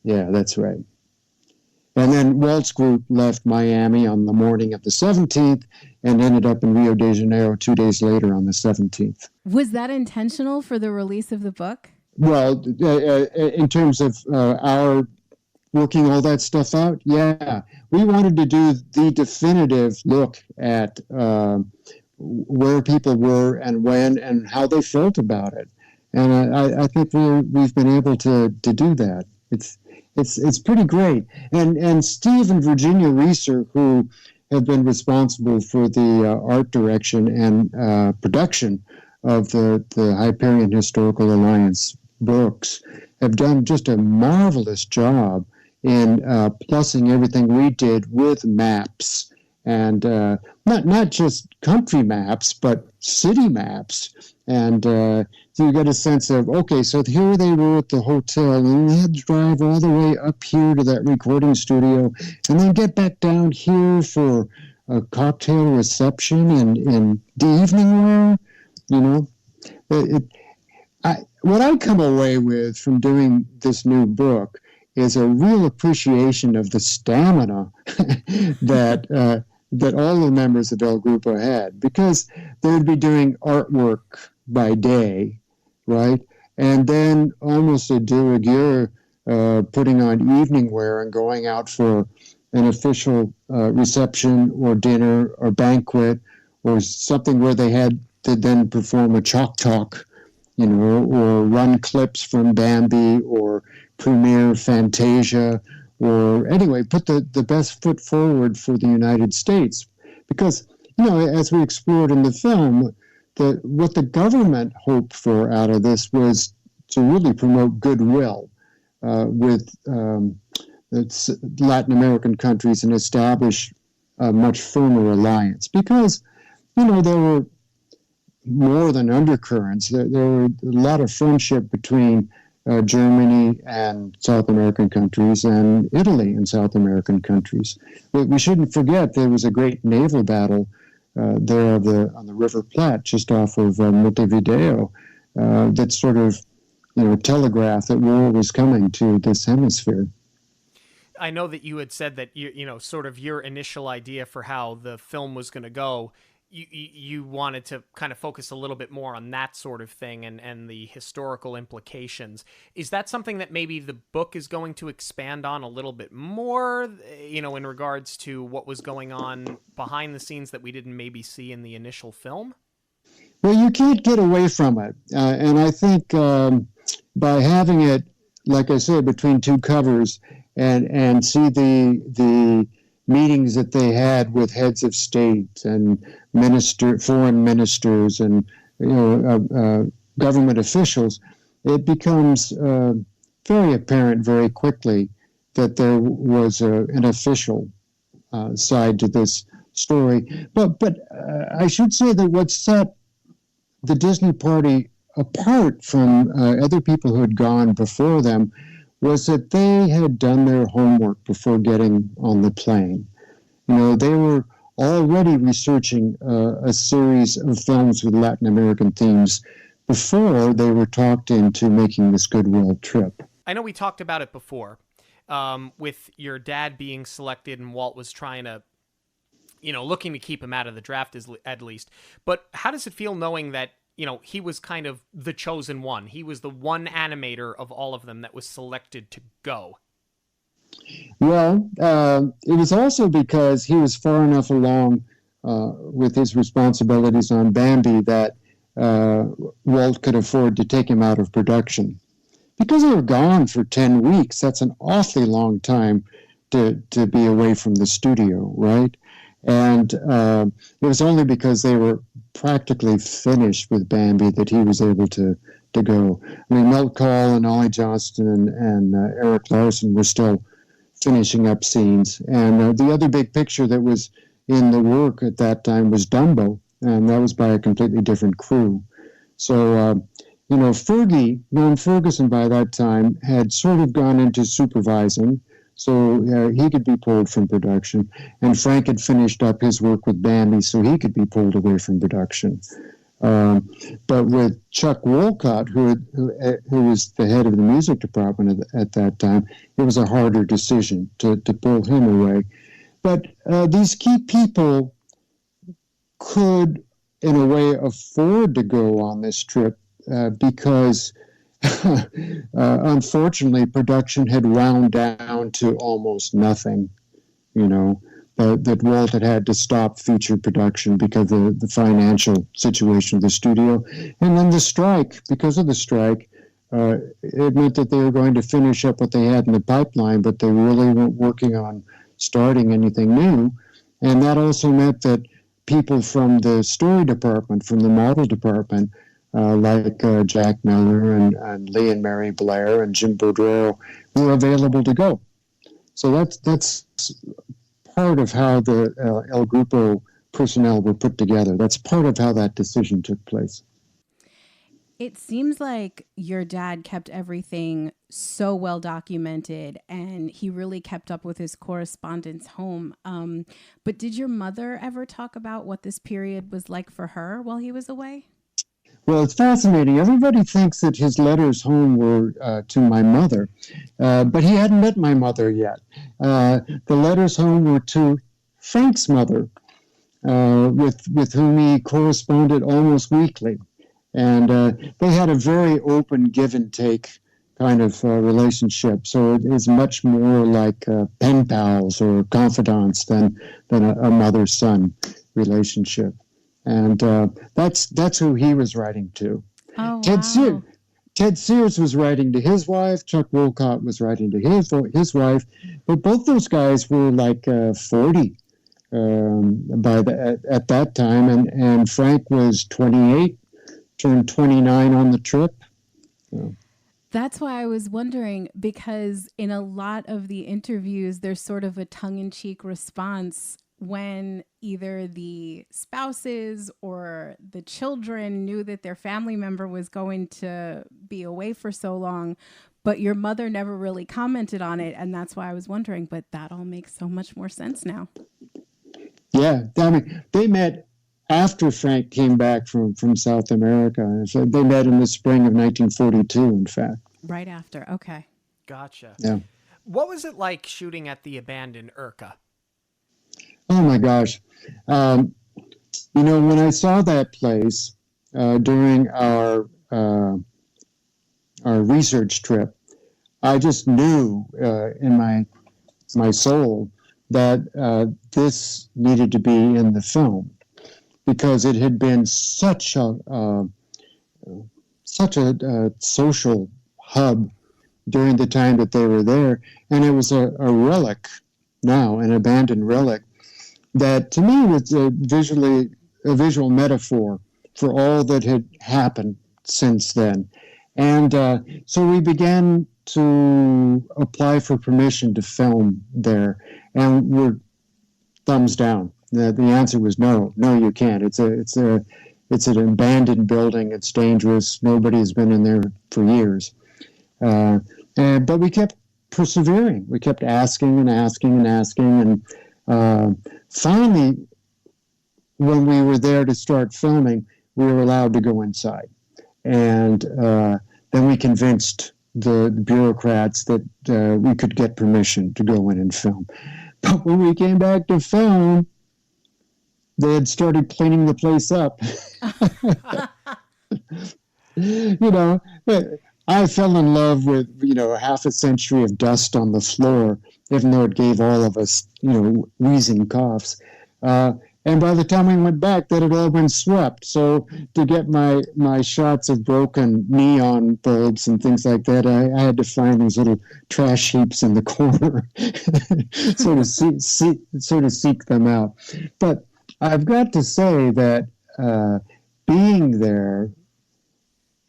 Yeah, that's right. And then Walt's group left Miami on the morning of the 17th and ended up in Rio de Janeiro 2 days later on the 17th. Was that intentional for the release of the book? Well, in terms of our working all that stuff out, yeah. We wanted to do the definitive look at where people were and when and how they felt about it. And I think we've been able to do that. It's pretty great. And Steve and Virginia Reeser, who have been responsible for the art direction and production of the Hyperion Historical Alliance books, have done just a marvelous job in plussing everything we did with maps, and not just country maps, but city maps. And so you get a sense of, okay, so here they were at the hotel, and they had to drive all the way up here to that recording studio, and then get back down here for a cocktail reception in the evening wear. You know, what I come away with from doing this new book is a real appreciation of the stamina that all the members of El Grupo had, because they would be doing artwork by day, right? And then almost a de rigueur, putting on evening wear and going out for an official reception or dinner or banquet or something where they had to then perform a chalk talk, you know, or run clips from Bambi or premiere Fantasia, or anyway, put the best foot forward for the United States. Because, you know, as we explored in the film, what the government hoped for out of this was to really promote goodwill with Latin American countries and establish a much firmer alliance. Because, you know, there were more than undercurrents. There were a lot of friendship between Germany and South American countries and Italy and South American countries. But we shouldn't forget there was a great naval battle there on the River Plate, just off of Montevideo, that sort of, you know, telegraphed that war was coming to this hemisphere. I know that you had said that you know, sort of your initial idea for how the film was going to go, you wanted to kind of focus a little bit more on that sort of thing and the historical implications. Is that something that maybe the book is going to expand on a little bit more, you know, in regards to what was going on behind the scenes that we didn't maybe see in the initial film? Well, you can't get away from it. And I think by having it, like I said, between two covers and see the meetings that they had with heads of state and foreign ministers and, you know, government officials, it becomes very apparent very quickly that there was an official side to this story. But I should say that what set the Disney party apart from other people who had gone before them was that they had done their homework before getting on the plane. You know, they were already researching a series of films with Latin American themes before they were talked into making this goodwill trip. I know we talked about it before, with your dad being selected and Walt was trying to, you know, looking to keep him out of the draft at least. But how does it feel knowing that, you know, he was kind of the chosen one? He was the one animator of all of them that was selected to go. Well, it was also because he was far enough along with his responsibilities on Bambi that Walt could afford to take him out of production. Because they were gone for 10 weeks, that's an awfully long time to be away from the studio, right? And it was only because they were practically finished with Bambi that he was able to go. I mean, Milt Kahl and Ollie Johnston and Eric Larson were still finishing up scenes. And the other big picture that was in the work at that time was Dumbo, and that was by a completely different crew. So, Fergie, Norm Ferguson by that time, had sort of gone into supervising, so he could be pulled from production. And Frank had finished up his work with Bambi, so he could be pulled away from production. But with Chuck Wolcott, who was the head of the music department at that time, it was a harder decision to pull him away. But these key people could, in a way, afford to go on this trip because, unfortunately, production had wound down to almost nothing, that Walt had to stop feature production because of the financial situation of the studio. And then because of the strike, it meant that they were going to finish up what they had in the pipeline, but they really weren't working on starting anything new. And that also meant that people from the story department, from the model department, like Jack Miller and Lee and Mary Blair and Jim Baudrero, were available to go. So that's part of how the El Grupo personnel were put together. That's part of how that decision took place. It seems like your dad kept everything so well documented, and he really kept up with his correspondence home. But did your mother ever talk about what this period was like for her while he was away? Well, it's fascinating. Everybody thinks that his letters home were to my mother, but he hadn't met my mother yet. The letters home were to Frank's mother, with whom he corresponded almost weekly. And they had a very open give and take kind of relationship. So it is much more like pen pals or confidants than a mother-son relationship. And that's who he was writing to. Oh, wow. Ted Sears was writing to his wife. Chuck Wolcott was writing to his wife. But both those guys were like 40 at that time. And Frank was 28, turned 29 on the trip. So. That's why I was wondering, because in a lot of the interviews, there's sort of a tongue-in-cheek response when either the spouses or the children knew that their family member was going to be away for so long, but your mother never really commented on it. And that's why I was wondering, but that all makes so much more sense now. Yeah. I mean, they met after Frank came back from South America. So they met in the spring of 1942, in fact. Right after. Okay. Gotcha. Yeah. What was it like shooting at the abandoned Urca? Oh my gosh. When I saw that place during our research trip, I just knew in my soul that this needed to be in the film because it had been such a social hub during the time that they were there, and it was a relic now, an abandoned relic. That to me was a visual metaphor for all that had happened since then. And so we began to apply for permission to film there, and we're thumbs down. The answer was no, you can't. It's an abandoned building. It's dangerous. Nobody has been in there for years. But we kept persevering. We kept asking and asking and asking, and finally, when we were there to start filming, we were allowed to go inside. And then we convinced the bureaucrats that we could get permission to go in and film. But when we came back to film, they had started cleaning the place up. I fell in love with, half a century of dust on the floor, even though it gave all of us, wheezing coughs. And by the time we went back, that had all been swept. So to get my shots of broken neon bulbs and things like that, I had to find these little trash heaps in the corner, sort of seek them out. But I've got to say that being there,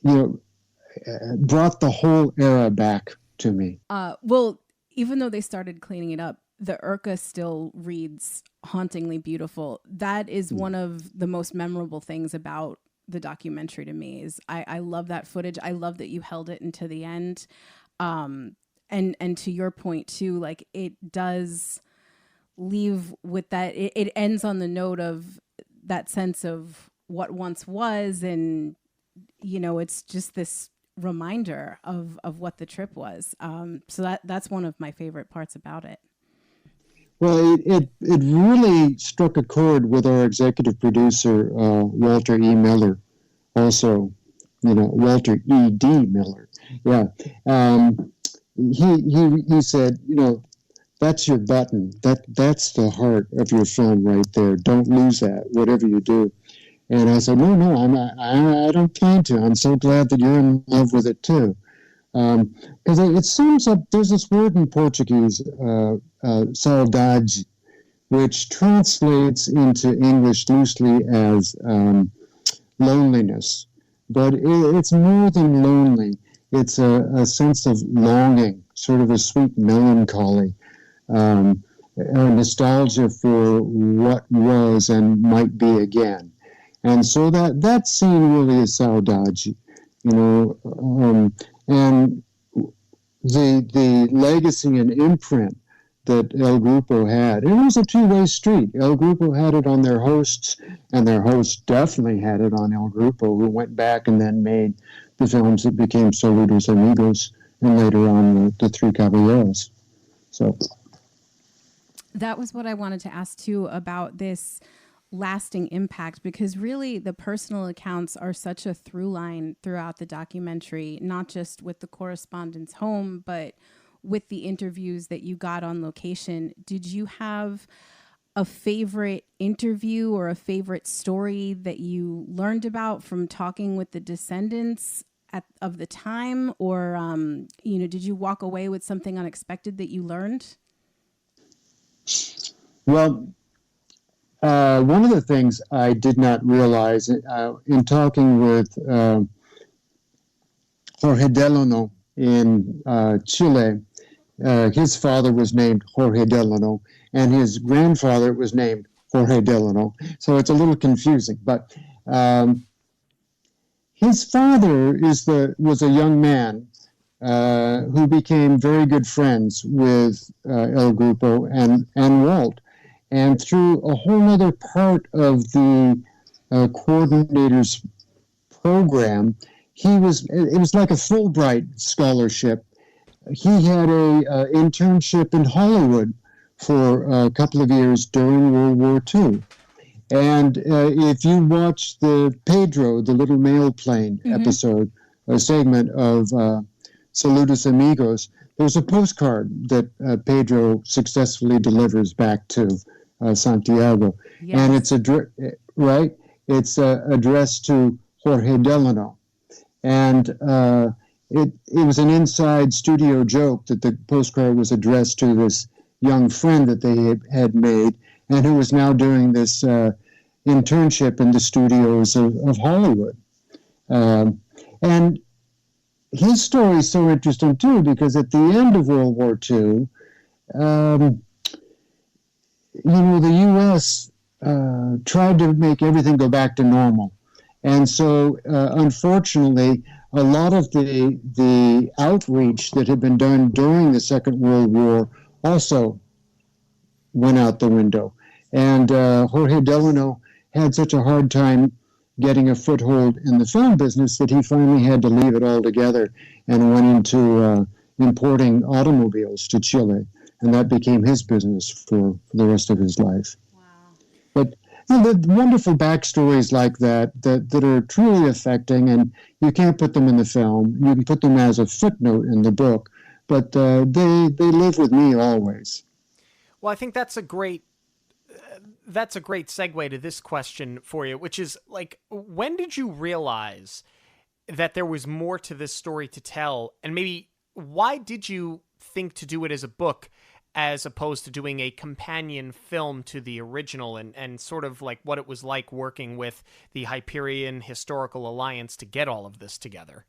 brought the whole era back to me. Well, even though they started cleaning it up, the Urca still reads hauntingly beautiful. That is one of the most memorable things about the documentary to me. Is I love that footage. I love that you held it until the end. And to your point too, like it does leave with that. It ends on the note of that sense of what once was, and it's just this reminder of what the trip was. So that's one of my favorite parts about it. Well, it really struck a chord with our executive producer, Walter E. Miller, also, Walter E. D. Miller. Yeah. He said, that's your button. That's the heart of your film right there. Don't lose that, whatever you do. And I said, no, I don't plan to. I'm so glad that you're in love with it too. Because it sums up, there's this word in Portuguese, saudade, which translates into English loosely as loneliness. But it's more than lonely. It's a sense of longing, sort of a sweet melancholy, a nostalgia for what was and might be again. And so that scene really is saudade, and the legacy and imprint that El Grupo had. It was a two-way street. El Grupo had it on their hosts, and their hosts definitely had it on El Grupo, who went back and then made the films that became Saludos Amigos, and later on the Three Caballeros. So that was what I wanted to ask too about this lasting impact, because really the personal accounts are such a through line throughout the documentary, not just with the correspondence home, but with the interviews that you got on location. Did you have a favorite interview or a favorite story that you learned about from talking with the descendants of the time? Or, did you walk away with something unexpected that you learned? Well, one of the things I did not realize in talking with Jorge Delano in Chile, his father was named Jorge Delano, and his grandfather was named Jorge Delano. So it's a little confusing. But his father was a young man who became very good friends with El Grupo and Walt. And through a whole other part of the coordinator's program, it was like a Fulbright scholarship. He had a internship in Hollywood for a couple of years during World War II. And if you watch the Pedro, the little mail plane episode, a segment of Saludos Amigos, there's a postcard that Pedro successfully delivers back to Santiago. Yes. And it's it's addressed to Jorge Delano. And it was an inside studio joke that the postcard was addressed to this young friend that they had made, and who was now doing this internship in the studios of Hollywood. And his story is so interesting too, because at the end of World War II, the U.S. Tried to make everything go back to normal. And so, unfortunately, a lot of the outreach that had been done during the Second World War also went out the window. And Jorge Delano had such a hard time getting a foothold in the film business that he finally had to leave it altogether and went into importing automobiles to Chile. And that became his business for the rest of his life. Wow. But the wonderful backstories like that are truly affecting, and you can't put them in the film. You can put them as a footnote in the book, but they live with me always. Well, I think that's a great segue to this question for you, which is, like, when did you realize that there was more to this story to tell? And maybe why did you think to do it as a book as opposed to doing a companion film to the original, and sort of like what it was like working with the Hyperion Historical Alliance to get all of this together.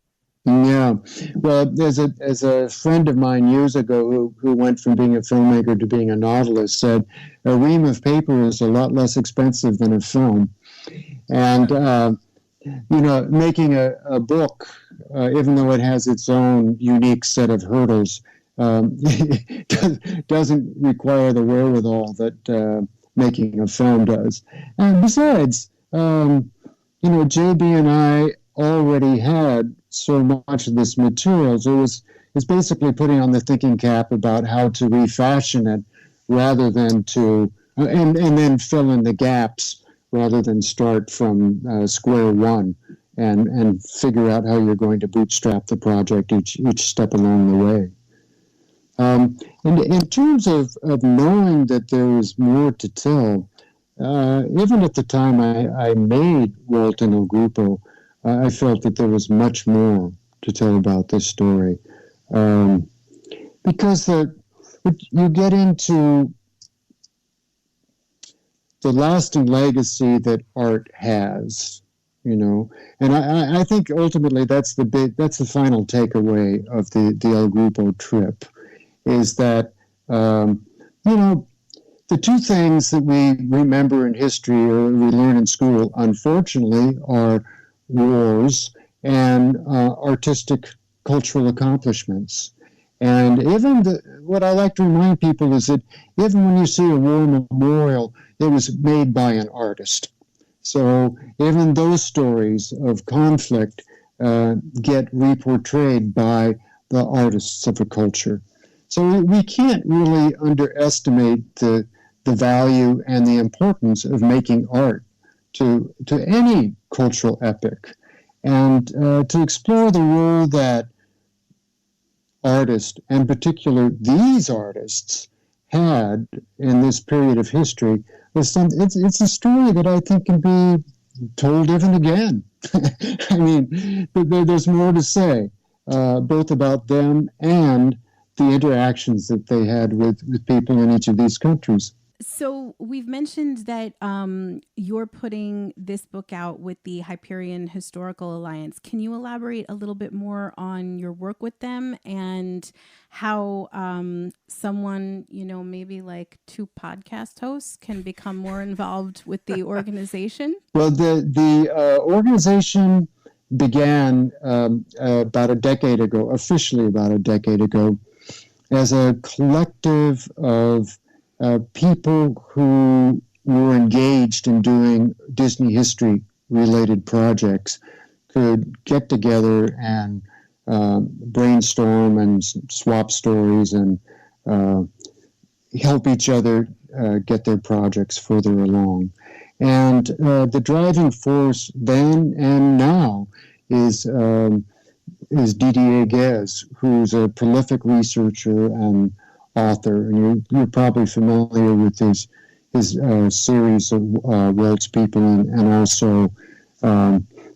Yeah, well, as a friend of mine years ago who went from being a filmmaker to being a novelist said, a ream of paper is a lot less expensive than a film. And, making a book, even though it has its own unique set of hurdles, doesn't require the wherewithal that making a film does. And besides, JB and I already had so much of this material. So it's basically putting on the thinking cap about how to refashion it rather than to, and then fill in the gaps rather than start from square one and figure out how you're going to bootstrap the project each step along the way. And in terms of knowing that there was more to tell, even at the time I made Walt and El Grupo, I felt that there was much more to tell about this story. Because you get into the lasting legacy that art has, and I think ultimately that's the final takeaway of the El Grupo trip, is that, the two things that we remember in history or we learn in school, unfortunately, are wars and artistic cultural accomplishments. And even what I like to remind people is that even when you see a war memorial, it was made by an artist. So even those stories of conflict get reportrayed by the artists of a culture. So we can't really underestimate the value and the importance of making art to any cultural epic, and to explore the role that artists, and particular these artists, had in this period of history. It's a story that I think can be told even again. I mean, there's more to say, both about them and the interactions that they had with people in each of these countries. So we've mentioned that you're putting this book out with the Hyperion Historical Alliance. Can you elaborate a little bit more on your work with them and how someone, maybe like two podcast hosts can become more involved with the organization? Well, the organization began about a decade ago, officially about a decade ago, as a collective of people who were engaged in doing Disney history-related projects could get together and brainstorm and swap stories and help each other get their projects further along. And the driving force then and now is Didier Guez, who's a prolific researcher and author, and you're probably familiar with his series of Walt's People and also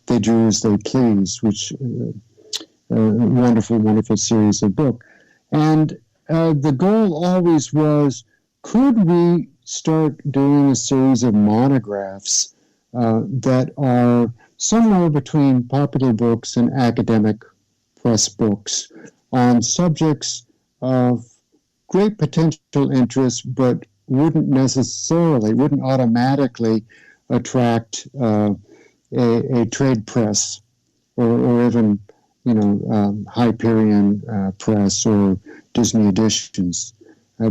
They Drew as They Please, which wonderful series of book. And the goal always was, could we start doing a series of monographs that are somewhere between popular books and academic press books on subjects of great potential interest, but wouldn't automatically attract a trade press or even Hyperion press or Disney editions,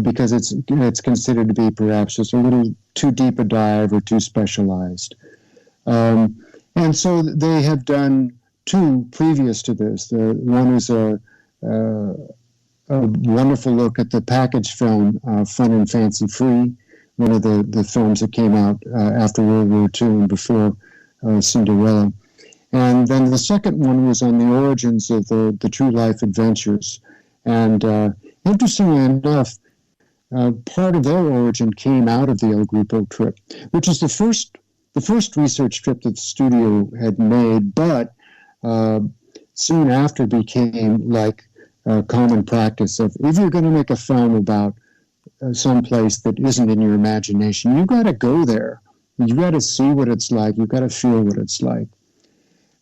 because it's considered to be perhaps just a little too deep a dive or too specialized. And so they have done two previous to this. One is a wonderful look at the package film Fun and Fancy Free, one of the films that came out after World War II and before Cinderella. And then the second one was on the origins of the true life adventures. And interestingly enough, part of their origin came out of the El Grupo trip, which is the first research trip that the studio had made, but soon after became like common practice of, if you're going to make a film about someplace that isn't in your imagination. You got to go there. You got to see what it's like. You got to feel what it's like.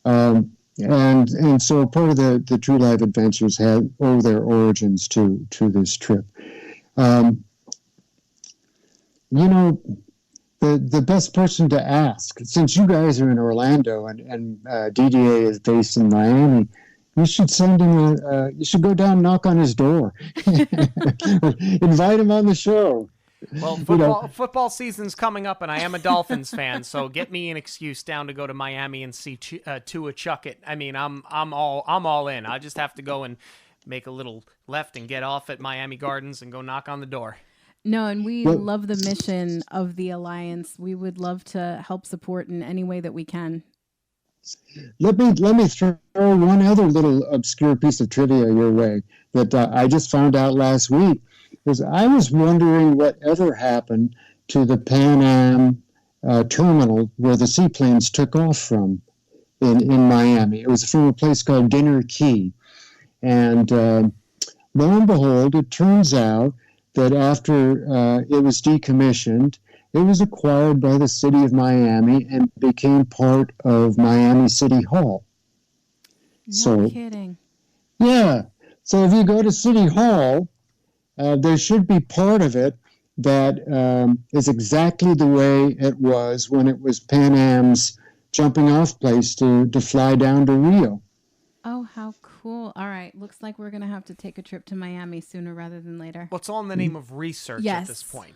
And so part of the True Life Adventures owe their origins to this trip. The best person to ask, since you guys are in Orlando and DDA is based in Miami, you should send him you should go down and knock on his door. Invite him on the show. Well, football season's coming up, and I am a Dolphins fan, so get me an excuse down to go to Miami and see Tua chuck it. I mean, I'm all in. I just have to go and make a little left and get off at Miami Gardens and go knock on the door. No, and we love the mission of the Alliance. We would love to help support in any way that we can. Let me throw one other little obscure piece of trivia your way that I just found out last week. Because I was wondering whatever happened to the Pan Am terminal where the seaplanes took off from in Miami. It was from a place called Dinner Key. And lo and behold, it turns out that after it was decommissioned, it was acquired by the city of Miami and became part of Miami City Hall. No kidding. Yeah. So if you go to City Hall, there should be part of it that is exactly the way it was when it was Pan Am's jumping off place to fly down to Rio. Oh, how cool. All right. Looks like we're going to have to take a trip to Miami sooner rather than later. Well, it's all in the name of research at this point.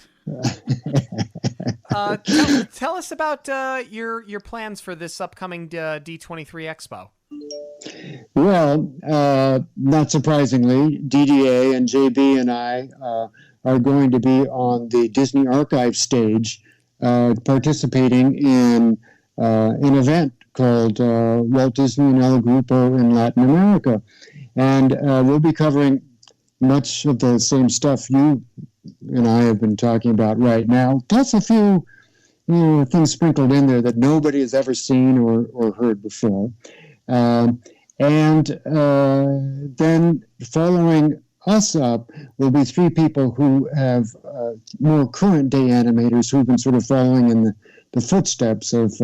Tell us about your plans for this upcoming D23 Expo. Well, not surprisingly, DDA and JB and I are going to be on the Disney Archive stage participating in an event called Walt Disney and El Grupo in Latin America. And we'll be covering much of the same stuff you and I have been talking about right now, plus a few things sprinkled in there that nobody has ever seen or heard before. And then following us up will be three people who have more current day animators who've been sort of following in the footsteps of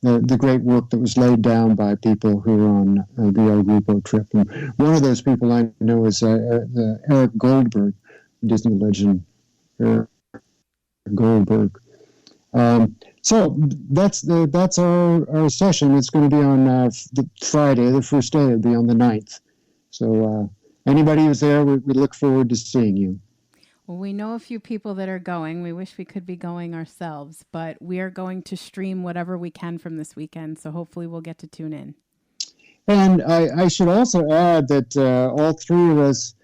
the great work that was laid down by people who were on the El Grupo trip. And one of those people I know is Eric Goldberg, Disney legend Eric Goldberg. So that's our session. It's going to be on the Friday, the first day. It'll be on the 9th. So anybody who's there, we look forward to seeing you. Well, we know a few people that are going. We wish we could be going ourselves, but we are going to stream whatever we can from this weekend. So hopefully we'll get to tune in. And I should also add that all three of us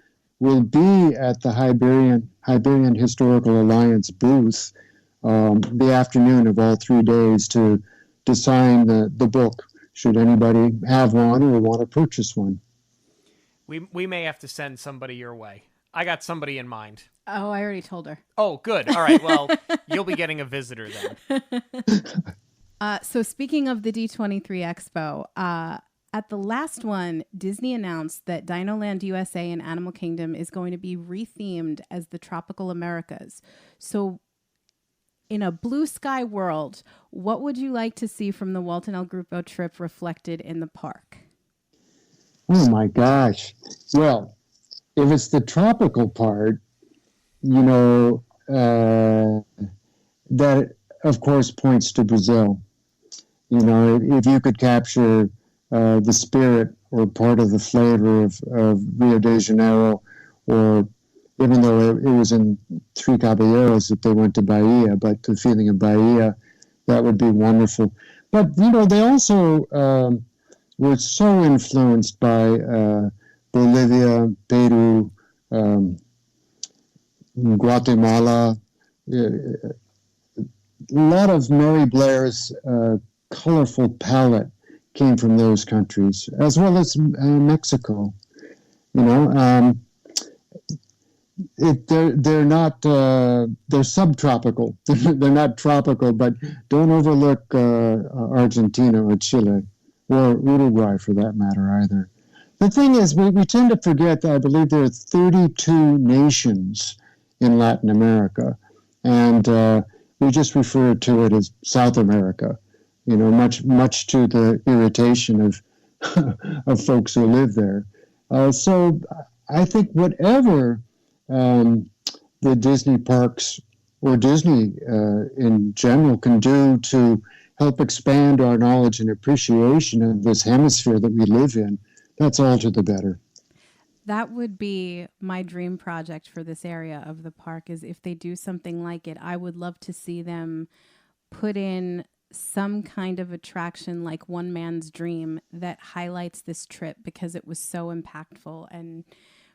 will be at the Hyperion Historical Alliance booth the afternoon of all 3 days to sign the book, should anybody have one or want to purchase one. We may have to send somebody your way. I got somebody in mind. Oh, I already told her. Oh, good. All right. Well, you'll be getting a visitor then. So speaking of the D23 Expo, at the last one, Disney announced that Dinoland USA and Animal Kingdom is going to be rethemed as the Tropical Americas. So in a blue sky world, what would you like to see from the Walt and El Grupo trip reflected in the park? Oh my gosh. Well, if it's the tropical part, that of course points to Brazil. If you could capture the spirit or part of the flavor of Rio de Janeiro, or even though it was in Three Caballeros that they went to Bahia, but the feeling of Bahia, that would be wonderful. But, they also were so influenced by Bolivia, Peru, Guatemala. A lot of Mary Blair's colorful palette came from those countries, as well as Mexico. They're not they're subtropical. They're not tropical, but don't overlook Argentina or Chile or Uruguay for that matter either. The thing is, we tend to forget that I believe there are 32 nations in Latin America. And we just refer to it as South America, much to the irritation of of folks who live there. So I think whatever the Disney parks or Disney in general can do to help expand our knowledge and appreciation of this hemisphere that we live in, that's all to the better. That would be my dream project for this area of the park, is if they do something like it, I would love to see them put in some kind of attraction like One Man's Dream that highlights this trip, because it was so impactful. And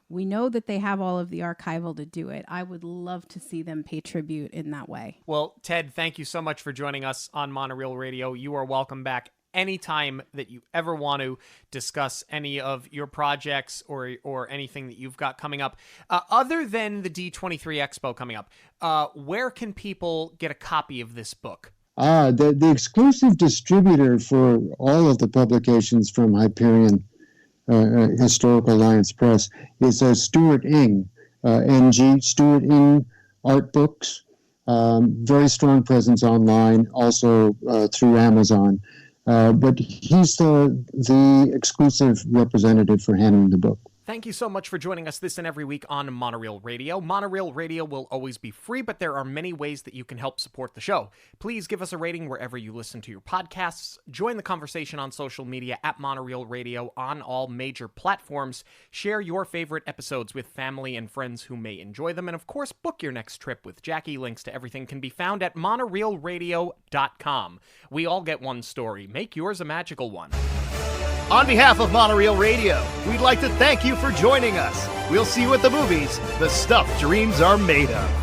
we know that they have all of the archival to do it. I would love to see them pay tribute in that way. Well, Ted, thank you so much for joining us on Monoreel Radio. You are welcome back anytime that you ever want to discuss any of your projects or anything that you've got coming up. Other than the D23 Expo coming up, where can people get a copy of this book? The exclusive distributor for all of the publications from Hyperion Historical Alliance Press is Stuart Ing, NG, Stuart Ing Art Books. Very strong presence online, also through Amazon. But he's the exclusive representative for handling the book. Thank you so much for joining us this and every week on Monoreel Radio. Monoreel Radio will always be free, but there are many ways that you can help support the show. Please give us a rating wherever you listen to your podcasts. Join the conversation on social media at Monoreel Radio on all major platforms. Share your favorite episodes with family and friends who may enjoy them. And of course, book your next trip with Jackie. Links to everything can be found at monoreelradio.com. We all get one story. Make yours a magical one. On behalf of Monoreel Radio, we'd like to thank you for joining us. We'll see you at the movies, the stuff dreams are made of.